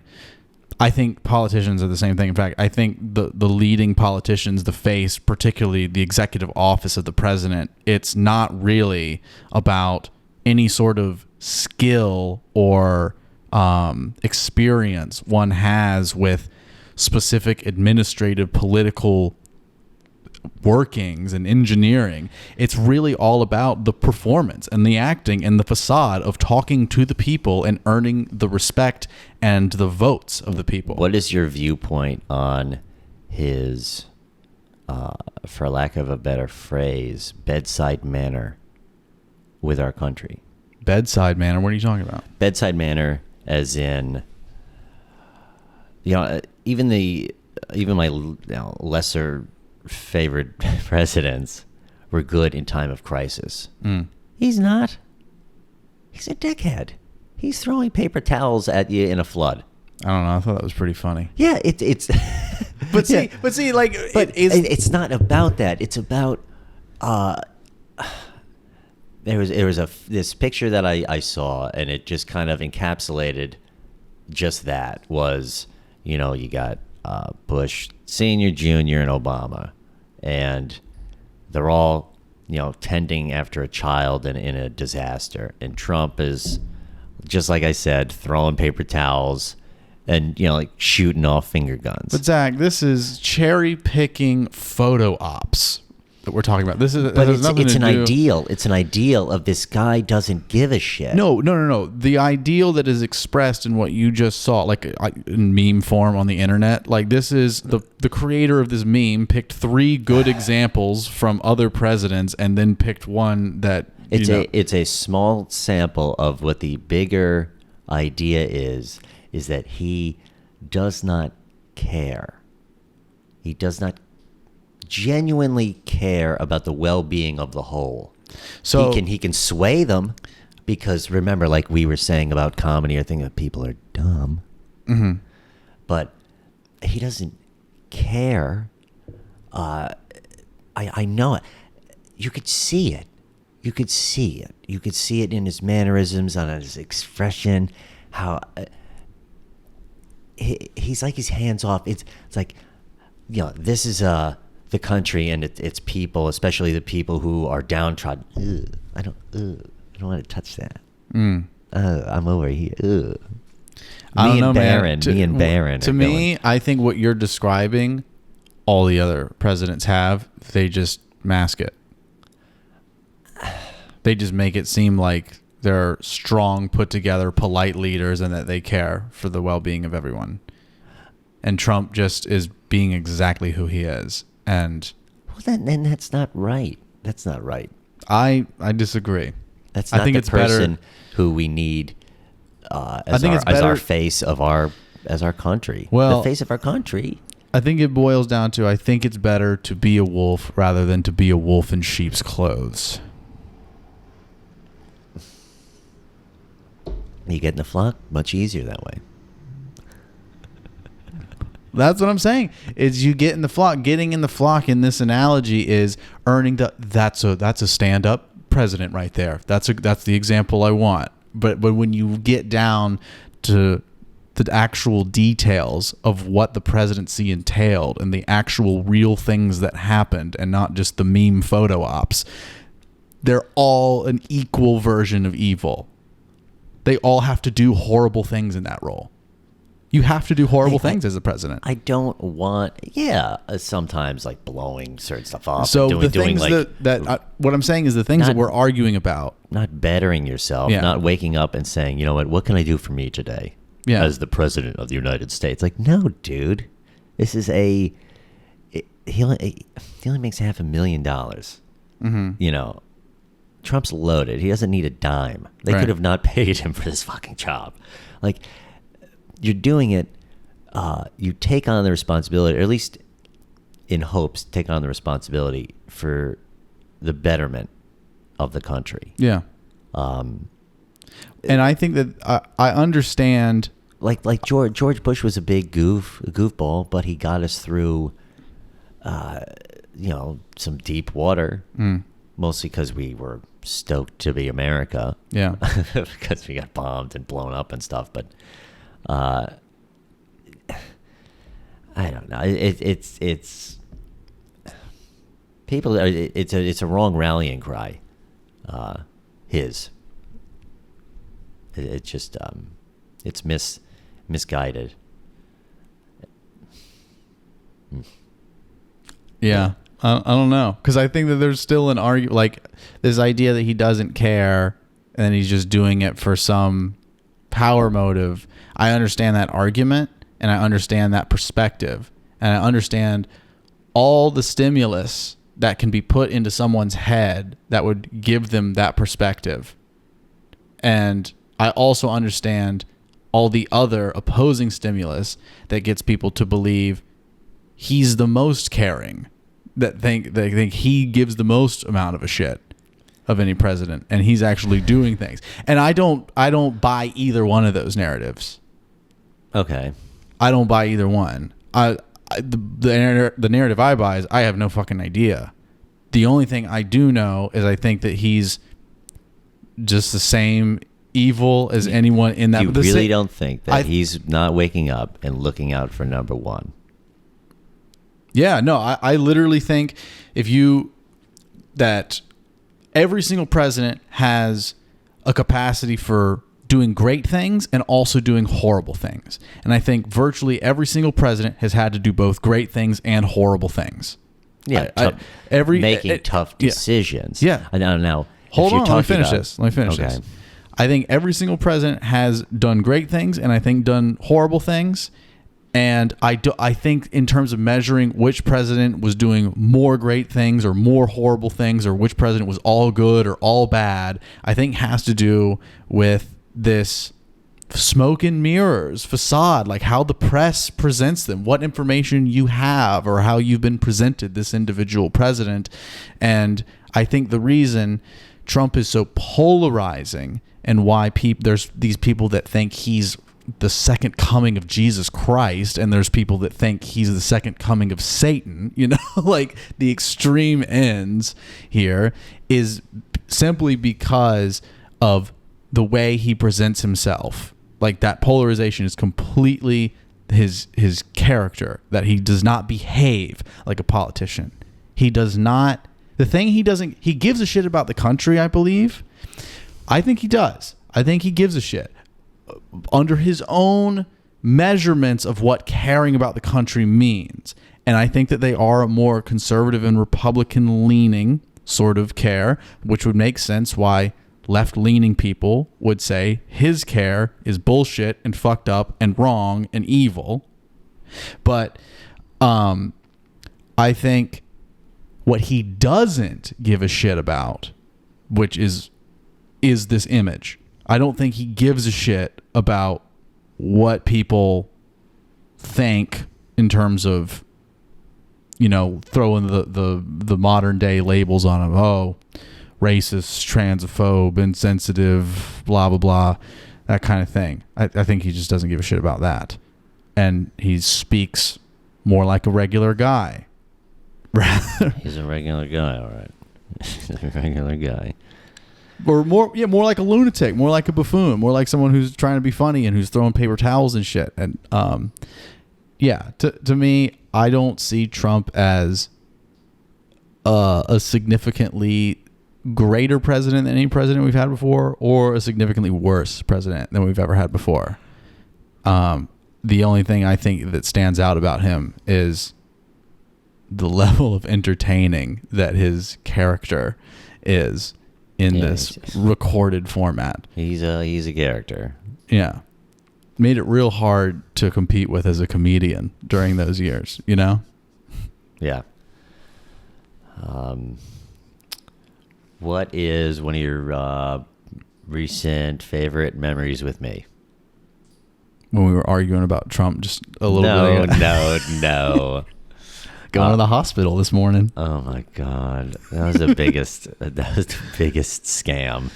I think politicians are the same thing. In fact, I think the leading politicians, the face, particularly the executive office of the president, it's not really about any sort of skill or experience one has with specific administrative, political workings and engineering. It's really all about the performance and the acting and the facade of talking to the people and earning the respect and the votes of the people. What is your viewpoint on his, for lack of a better phrase, bedside manner with our country? Bedside manner? What are you talking about? Bedside manner as in, even my lesser favorite presidents were good in time of crisis. He's not. He's a dickhead. He's throwing paper towels at you in a flood. I don't know. I thought that was pretty funny. Yeah, it's. But see, like, it's not about that. It's about. There was this picture that I saw, and it just kind of encapsulated just that. Was, you know, you got Bush Senior, Junior, and Obama, and they're all, you know, tending after a child in a disaster, and Trump is, just like I said, throwing paper towels and, you know, like shooting off finger guns. But Zach, this is cherry picking photo ops that we're talking about. This is, but it's an ideal. It's an ideal of this guy doesn't give a shit. No. The ideal that is expressed in what you just saw, like in meme form on the internet, like this is the creator of this meme picked 3 good examples from other presidents and then picked one that it's a small sample of what the bigger idea is that he does not care. He does not genuinely care about the well-being of the whole. So he can sway them, because remember, like we were saying about comedy, I think that people are dumb. Mm-hmm. But he doesn't care. I know it. You could see it. You could see it. You could see it in his mannerisms, on his expression, how he's like his hands off. It's like, you know, this is the country and its people, especially the people who are downtrodden. Ugh, I don't want to touch that. I'm over here. Ugh. Me and Barron. To me, I think what you're describing, all the other presidents have. They just mask it. They just make it seem like they're strong, put together, polite leaders, and that they care for the well-being of everyone. And Trump just is being exactly who he is. And then that's not right. That's not right. I disagree. That's not the person who we need as our face of our country. Well, the face of our country. I think it boils down to, I think it's better to be a wolf rather than to be a wolf in sheep's clothes. You get in the flock much easier that way. That's what I'm saying. Is you get in the flock. Getting in the flock in this analogy is earning that's a stand-up president right there. That's the example I want. But when you get down to the actual details of what the presidency entailed and the actual real things that happened, and not just the meme photo ops, they're all an equal version of evil. They all have to do horrible things in that role. You have to do horrible things as a president. I don't want, sometimes like blowing certain stuff off. So the things what I'm saying is the things that we're arguing about. Not bettering yourself, not waking up and saying, you know what can I do for me today as the president of the United States? Like, no, dude, this is he only makes $500,000. Mm-hmm. You know, Trump's loaded. He doesn't need a dime. They could have not paid him for this fucking job. Like, you're doing it. You take on the responsibility, or at least in hopes, take on the responsibility for the betterment of the country. Yeah. And I think that I understand. Like George Bush was a big goofball, but he got us through, some deep water. Mostly because we were stoked to be America. Yeah. Because we got bombed and blown up and stuff. But I don't know. It's people. It's a wrong rallying cry. It's just it's misguided. Yeah. I don't know, because I think that there's still an argument, like this idea that he doesn't care and he's just doing it for some power motive. I understand that argument, and I understand that perspective, and I understand all the stimulus that can be put into someone's head that would give them that perspective. And I also understand all the other opposing stimulus that gets people to believe he's the most caring. That think he gives the most amount of a shit. of any president, and he's actually doing things. And I don't buy either one of those narratives. Okay. I don't buy either one. The narrative I buy is I have no fucking idea. The only thing I do know is I think that he's just the same evil as anyone in that. You really don't think that he's not waking up and looking out for number one? Yeah, no, I literally think that every single president has a capacity for doing great things and also doing horrible things. And I think virtually every single president has had to do both great things and horrible things. Yeah, making tough decisions. Yeah. Now, hold on, let me finish this. I think every single president has done great things and I think done horrible things. And I think in terms of measuring which president was doing more great things or more horrible things, or which president was all good or all bad, I think has to do with this smoke and mirrors facade, like how the press presents them, what information you have, or how you've been presented this individual president. And I think the reason Trump is so polarizing and why there's these people that think he's the second coming of Jesus Christ, and there's people that think he's the second coming of Satan, like the extreme ends here, is simply because of the way he presents himself. Like that polarization is completely his character, that he does not behave like a politician. He does not. He gives a shit about the country, I believe. I think he does. I think he gives a shit under his own measurements of what caring about the country means. And I think that they are a more conservative and Republican leaning sort of care, which would make sense why left-leaning people would say his care is bullshit and fucked up and wrong and evil. But I think what he doesn't give a shit about, which is this image. I don't think he gives a shit about what people think in terms of, throwing the modern day labels on him. Oh, racist, transphobe, insensitive, blah, blah, blah, that kind of thing. I think he just doesn't give a shit about that. And he speaks more like a regular guy. He's a regular guy, all right. He's a regular guy. Or more like a lunatic, more like a buffoon, more like someone who's trying to be funny and who's throwing paper towels and shit. And to me, I don't see Trump as a significantly greater president than any president we've had before, or a significantly worse president than we've ever had before. The only thing I think that stands out about him is the level of entertaining that his character is in this recorded format. He's a character. Yeah. Made it real hard to compete with as a comedian during those years, Yeah. What is one of your recent favorite memories with me? When we were arguing about Trump just a little bit ago. No. Going to the hospital this morning. Oh my God. That was the biggest scam.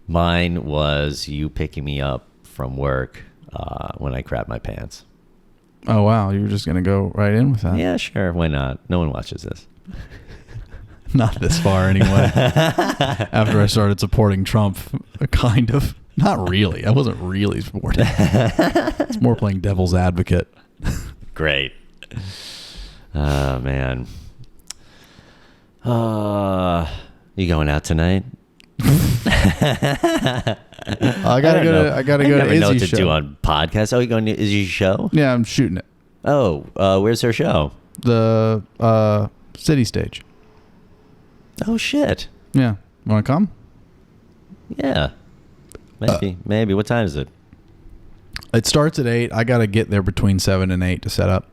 Mine was you picking me up from work when I crapped my pants. Oh wow, you were just going to go right in with that? Yeah, sure. Why not? No one watches this. Not this far anyway. After I started supporting Trump, kind of. Not really. I wasn't really supporting. It's more playing devil's advocate. Great. Oh man. You going out tonight? I gotta go to Izzy's know what to show. do on podcasts. Oh, you going to Izzy's show? Yeah, I'm shooting it. Oh, where's her show? The city stage. Oh shit. Yeah. Want to come? Yeah. Maybe. What time is it? It starts at 8. I gotta get there between 7 and 8 to set up.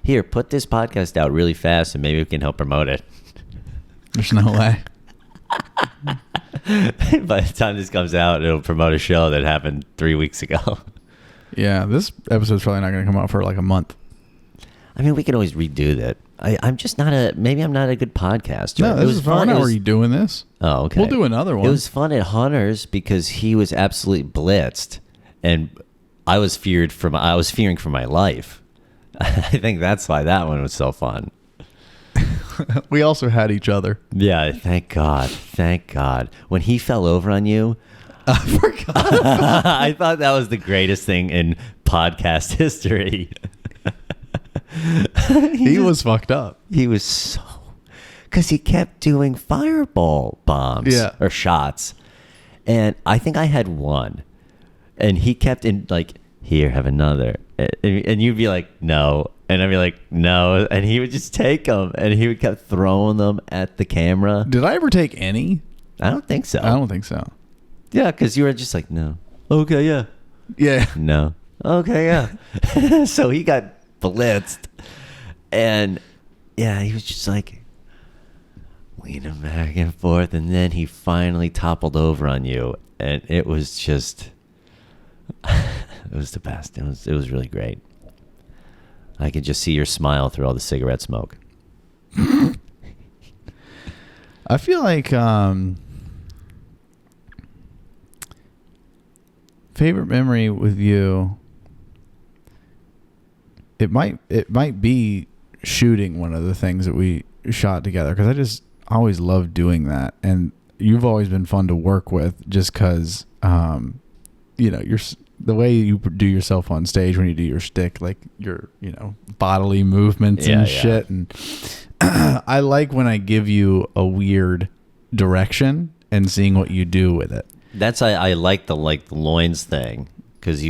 Here, put this podcast out really fast, and maybe we can help promote it. There's no way. By the time this comes out, it'll promote a show that happened 3 weeks ago. Yeah, this episode's probably not going to come out for like a month. I mean, we can always redo that. I'm just not maybe I'm not a good podcaster. No, it was fun. How are you doing this? Oh, okay. We'll do another one. It was fun at Hunter's because he was absolutely blitzed, and I was fearing for my life. I think that's why that one was so fun. We also had each other. Yeah, thank God. Thank God. When he fell over on you, I forgot. I thought that was the greatest thing in podcast history. He was fucked up. He was so... Because he kept doing fireball bombs or shots. And I think I had one. And he kept in like, here, have another. And you'd be like, no. And I'd be like, no. And he would just take them. And he would keep throwing them at the camera. Did I ever take any? I don't think so. I don't think so. Yeah, because you were just like, no. Okay, yeah. Yeah. No. Okay, yeah. So he got blitzed. And yeah, he was just like leaning back and forth. And then he finally toppled over on you. And it was just, it was the best. It was really great. I could just see your smile through all the cigarette smoke. I feel like favorite memory with you, it might be shooting one of the things that we shot together, because I just always loved doing that, and you've always been fun to work with just because you're the way you do yourself on stage when you do your shtick, like your bodily movements and shit. And I like when I give you a weird direction and seeing what you do with it. That's I like the loins thing, because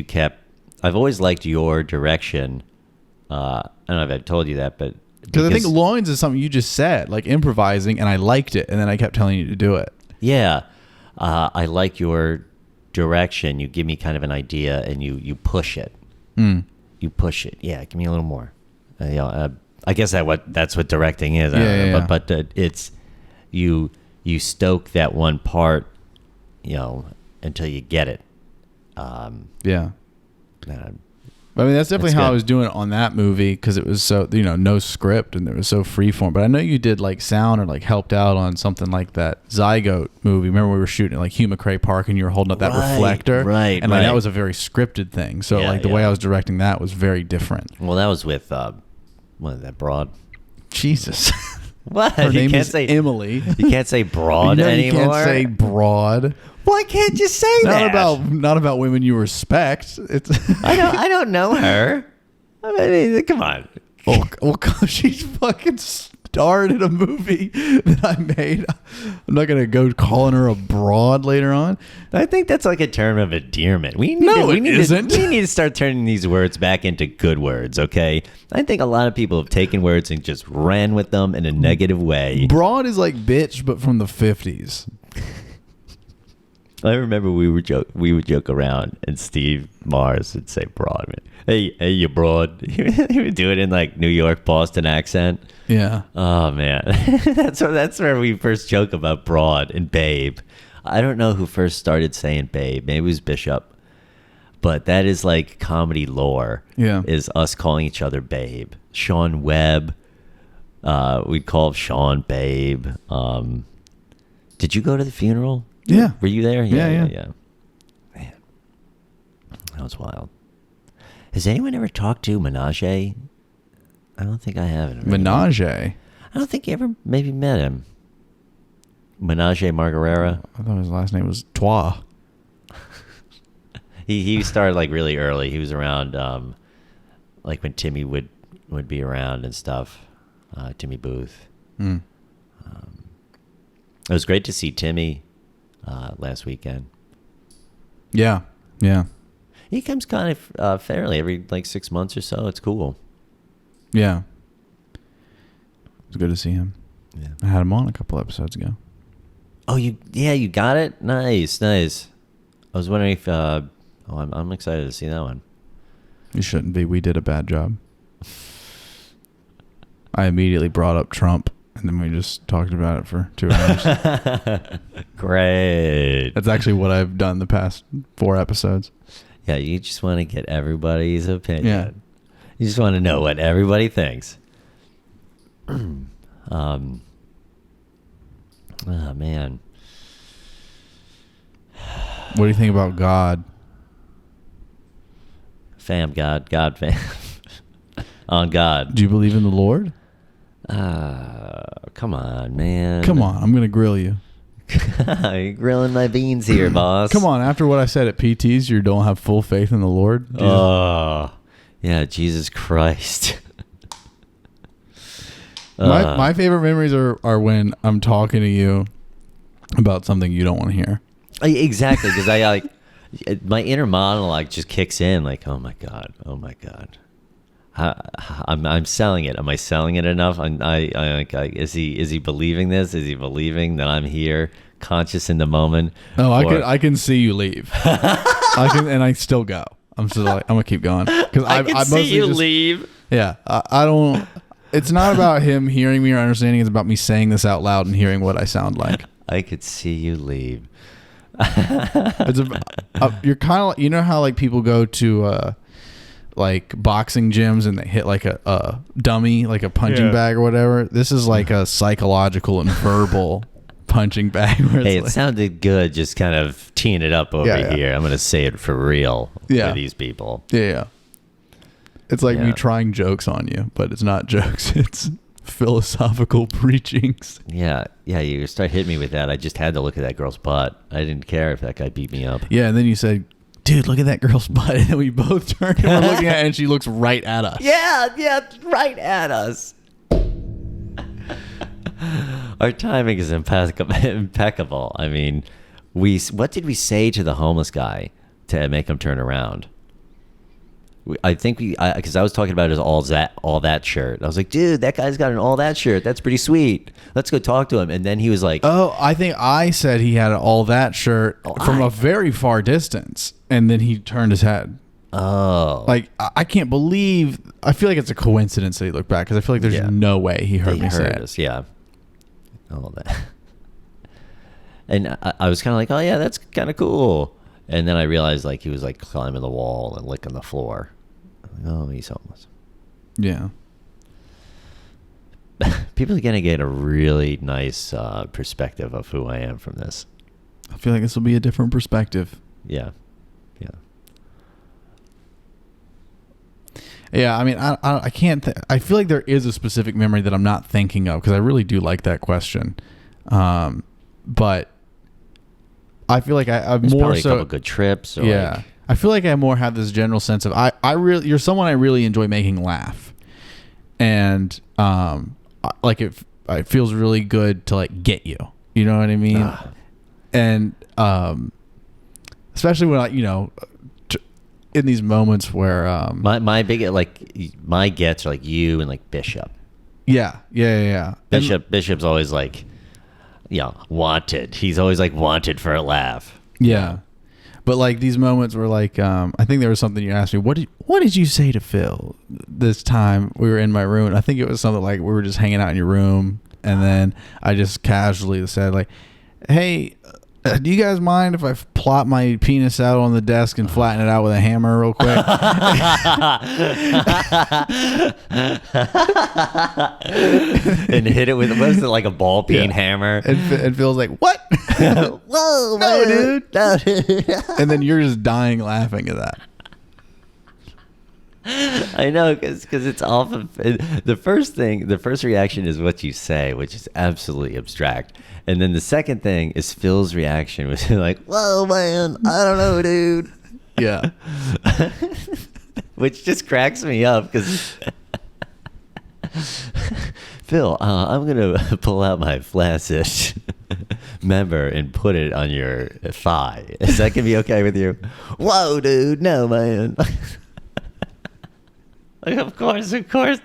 I've always liked your direction. I don't know if I told you that, but because I think loins is something you just said, like improvising, and I liked it, and then I kept telling you to do it. Yeah, I like your direction. You give me kind of an idea, and you push it. You push it. Yeah, give me a little more. I guess that's what directing is. I don't know, yeah. But it's you stoke that one part, until you get it. I mean, that's definitely how I was doing it on that movie, because it was so, no script, and it was so freeform. But I know you did like sound, or like helped out on something like that Zygote movie. Remember we were shooting at like Hugh McRae Park, and you were holding up that reflector, right? And like that was a very scripted thing. So the way I was directing that was very different. Well, that was with what is that, Broad? Jesus. What? Her name is Emily. You can't say Broad anymore. You can't say Broad. Why can't you say that? Not about women you respect. It's I don't know her. I mean, come on. Well, she's fucking starred in a movie that I made. I'm not gonna go calling her a broad later on. I think that's like a term of endearment. It isn't. We need to start turning these words back into good words. Okay. I think a lot of people have taken words and just ran with them in a negative way. Broad is like bitch, but from the 50s. I remember we would joke around, and Steve Mars would say broad. Hey, you broad. He would do it in like New York, Boston accent. Yeah. Oh man, that's where we first joke about broad and babe. I don't know who first started saying babe. Maybe it was Bishop, but that is like comedy lore. Yeah. Is us calling each other babe. Sean Webb, we'd call Sean babe. Did you go to the funeral? Yeah. Were you there? Yeah. Man, that was wild. Has anyone ever talked to Menage? I don't think I have. Menage? I don't think you ever maybe met him. Menage Margarera. I thought his last name was Tawo. He started like really early. He was around like when Timmy would be around and stuff. Timmy Booth. It was great to see Timmy last weekend. Yeah. He comes kind of fairly every like 6 months or so. It's cool. Yeah. It's good to see him. Yeah. I had him on a couple episodes ago. Oh, you got it? Nice. I was wondering if I'm excited to see that one. You shouldn't be. We did a bad job. I immediately brought up Trump, and then we just talked about it for 2 hours. Great. That's actually what I've done the past 4 episodes. Yeah, you just want to get everybody's opinion. Yeah. You just want to know what everybody thinks. Oh man. What do you think about God? God, fam. On God. Do you believe in the Lord? Come on, man. Come on, I'm going to grill you. You're grilling my beans here, boss. Come on, after what I said at PT's, you don't have full faith in the Lord? Oh, yeah, Jesus Christ. My favorite memories are when I'm talking to you about something you don't want to hear. Exactly, because I like my inner monologue just kicks in. Like, oh my god. I'm selling it. Am I selling it enough? Is he believing this? Is he believing that I'm here, conscious in the moment? Oh, I can see you leave. I still go. I'm still like, I'm gonna keep going because I can see you leave. Yeah, I don't. It's not about him hearing me or understanding. It's about me saying this out loud and hearing what I sound like. I could see you leave. You're kind of like, you know how like people go to like boxing gyms and they hit like a dummy, like a punching bag or whatever. This is like a psychological and verbal punching bag. Hey, it sounded good just kind of teeing it up over here. I'm going to say it for real for these people. Yeah. It's like me trying jokes on you, but it's not jokes. It's philosophical preachings. Yeah, you start hitting me with that. I just had to look at that girl's butt. I didn't care if that guy beat me up. Yeah, and then you said, dude, look at that girl's butt. And then we both turned and we're looking at it, and she looks right at us. Yeah, right at us. Our timing is impeccable. I mean, what did we say to the homeless guy to make him turn around? I think because I was talking about his all that shirt. I was like, dude, that guy's got an all that shirt. That's pretty sweet. Let's go talk to him. And then he was like, oh, I think I said he had an all that shirt from a very far distance. And then he turned his head. Oh. Like, I can't believe, I feel like it's a coincidence that he looked back because I feel like there's no way he heard me say it. Yeah. All that. And I was kind of like, oh yeah, that's kind of cool. And then I realized like he was like climbing the wall and licking the floor. Oh, he's homeless. Yeah. People are going to get a really nice perspective of who I am from this. I feel like this will be a different perspective. Yeah. Yeah, I mean, I can't. I feel like there is a specific memory that I'm not thinking of because I really do like that question. But I feel like I've There's more probably so a couple good trips. Or yeah, like, I feel like I more have this general sense of you're someone I really enjoy making laugh, and like it feels really good to like get you. You know what I mean? And especially when in these moments where my big my gets are like you and like Bishop. Yeah. Bishop's always like, wanted. He's always like wanted for a laugh. Yeah. But like these moments were like, I think there was something you asked me. What did you say to Phil this time we were in my room? I think it was something like we were just hanging out in your room, and then I just casually said like, "Hey, do you guys mind if I plop my penis out on the desk and flatten it out with a hammer real quick?" And hit it with like a ball peen hammer. And Phil's like, "What? Whoa, no, man. dude!" No, dude. And then you're just dying laughing at that. I know, because it's off of the first reaction is what you say, which is absolutely abstract. And then the second thing is Phil's reaction, which is like, "Whoa, man, I don't know, dude." Yeah. Which just cracks me up because Phil, I'm going to pull out my flaccid member and put it on your thigh. Is that going to be okay with you? Whoa, dude, no, man. Like, of course,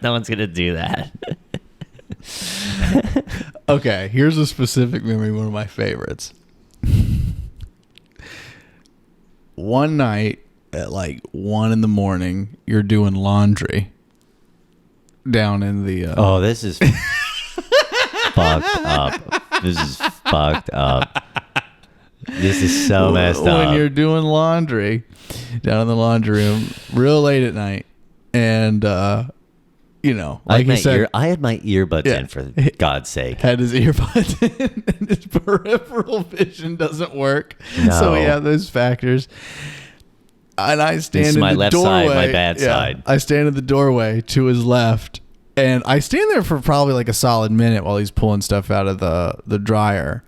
no one's going to do that. Okay, here's a specific memory, one of my favorites. One night at like 1 a.m, you're doing laundry down in the... Oh, this is fucked up. This is fucked up. This is so messed up. When you're doing laundry down in the laundry room real late at night, and you know, I like he said, I had my earbuds Yeah. in, for God's sake. had his earbuds in, and his peripheral vision doesn't work. No. So we have those factors. And I stand This is in my the left doorway. side, my bad side. I stand in the doorway to his left, and I stand there for probably like a solid minute while he's pulling stuff out of the dryer,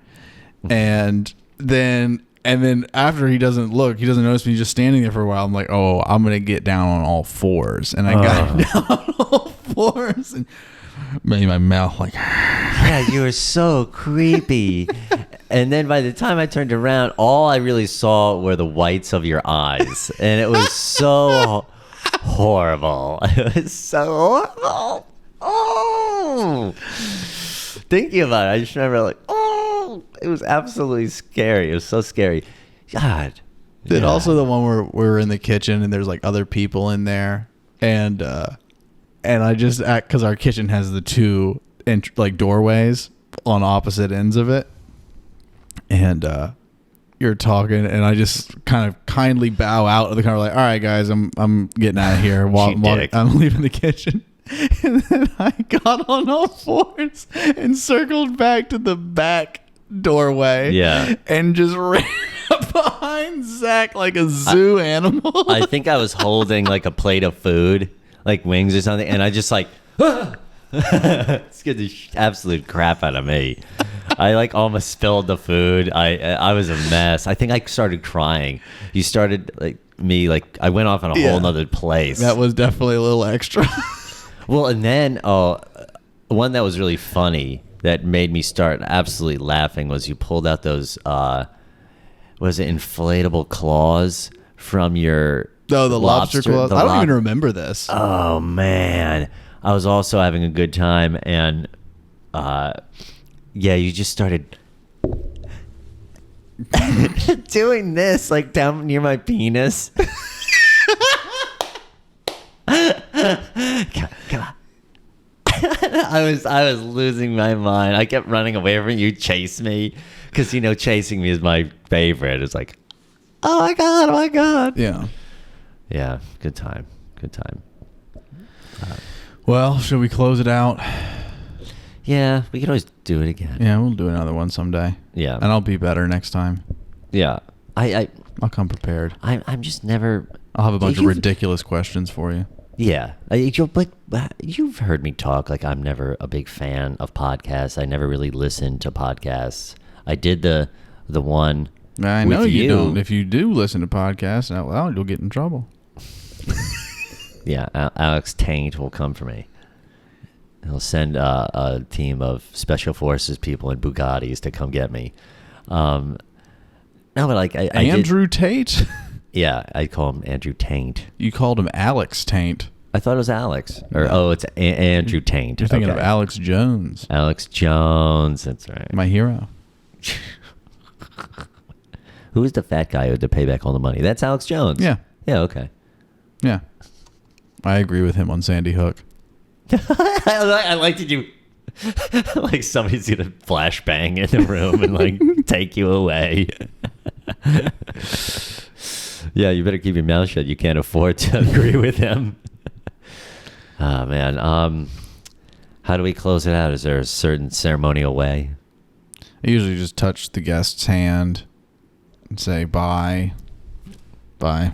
and then after he doesn't notice me just standing there for a while. I'm like, oh, I'm gonna get down on all fours, and I got down on all fours and made my mouth like. Yeah, you were so creepy. And then by the time I turned around, all I really saw were the whites of your eyes. And it was so horrible. It was so horrible. Oh. Thinking about it, I just remember like, oh, it was absolutely scary. It was so scary. God. Then Yeah. also the one where we're in the kitchen and there's like other people in there, and I just act because our kitchen has the two like doorways on opposite ends of it, and you're talking, and I just kind of kindly bow out of the car, like, all right, guys, I'm getting out of here. I'm leaving the kitchen. And then I got on all fours and circled back to the back doorway. Yeah. And just ran up behind Zach like a zoo animal. I think I was holding like a plate of food, like wings or something, and I just like scared the absolute crap out of me. I like almost spilled the food. I was a mess. I think I started crying. You started like me, like I went off in a whole nother place. That was definitely a little extra. Well, and then one that was really funny that made me start absolutely laughing was you pulled out those was it inflatable claws from your the lobster claws. I don't even remember this. Oh man, I was also having a good time, and yeah, you just started doing this like down near my penis. Come on. I was losing my mind. I kept running away from you. Chase me, because chasing me is my favorite. It's like, oh my god. Yeah. Good time. Well, should we close it out? Yeah, we can always do it again. Yeah, we'll do another one someday. Yeah, and I'll be better next time. Yeah, I'll come prepared. I'm just never. I'll have a bunch of ridiculous questions for you. Yeah, but you've heard me talk like I'm never a big fan of podcasts. I never really listened to podcasts. I did the one. I know you don't. If you do listen to podcasts out loud, you'll get in trouble. Yeah, Alex Taint will come for me. He'll send a team of special forces people in Bugattis to come get me. No, but like Andrew Tate. Yeah, I call him Andrew Taint. You called him Alex Taint. I thought it was Alex. It's Andrew Taint. You're thinking of Alex Jones. Alex Jones, that's right. My hero. Who is the fat guy who had to pay back all the money? That's Alex Jones. Yeah. Yeah, okay. Yeah. I agree with him on Sandy Hook. I like that you... like somebody's going to flashbang in the room and like take you away. Yeah, you better keep your mouth shut. You can't afford to agree with him. Oh, man. How do we close it out? Is there a certain ceremonial way? I usually just touch the guest's hand and say bye. Bye.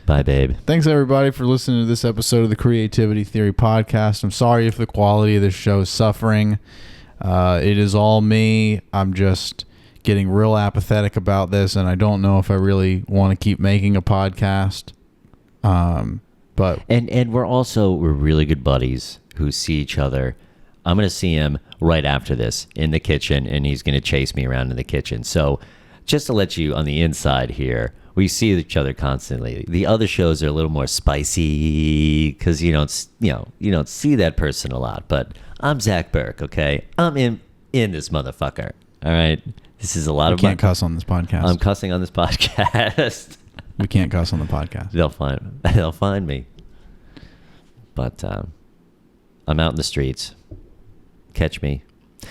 Bye, babe. Thanks, everybody, for listening to this episode of the Creativity Theory Podcast. I'm sorry if the quality of this show is suffering. It is all me. I'm just getting real apathetic about this, and I don't know if I really want to keep making a podcast. But and we're really good buddies who see each other. I'm going to see him right after this in the kitchen, and he's going to chase me around in the kitchen. So just to let you on the inside here, we see each other constantly. The other shows are a little more spicy because you don't see that person a lot. But I'm Zack Burk, okay? I'm in this motherfucker. All right. This is a lot of. We can't cuss on this podcast. I'm cussing on this podcast. We can't cuss on the podcast. They'll find me. But I'm out in the streets. Catch me.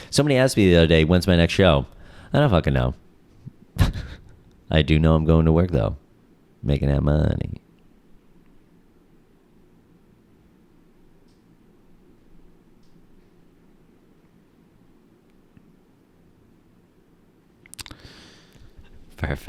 Somebody asked me the other day, when's my next show? I don't fucking know. I do know I'm going to work though, making that money. Perfect.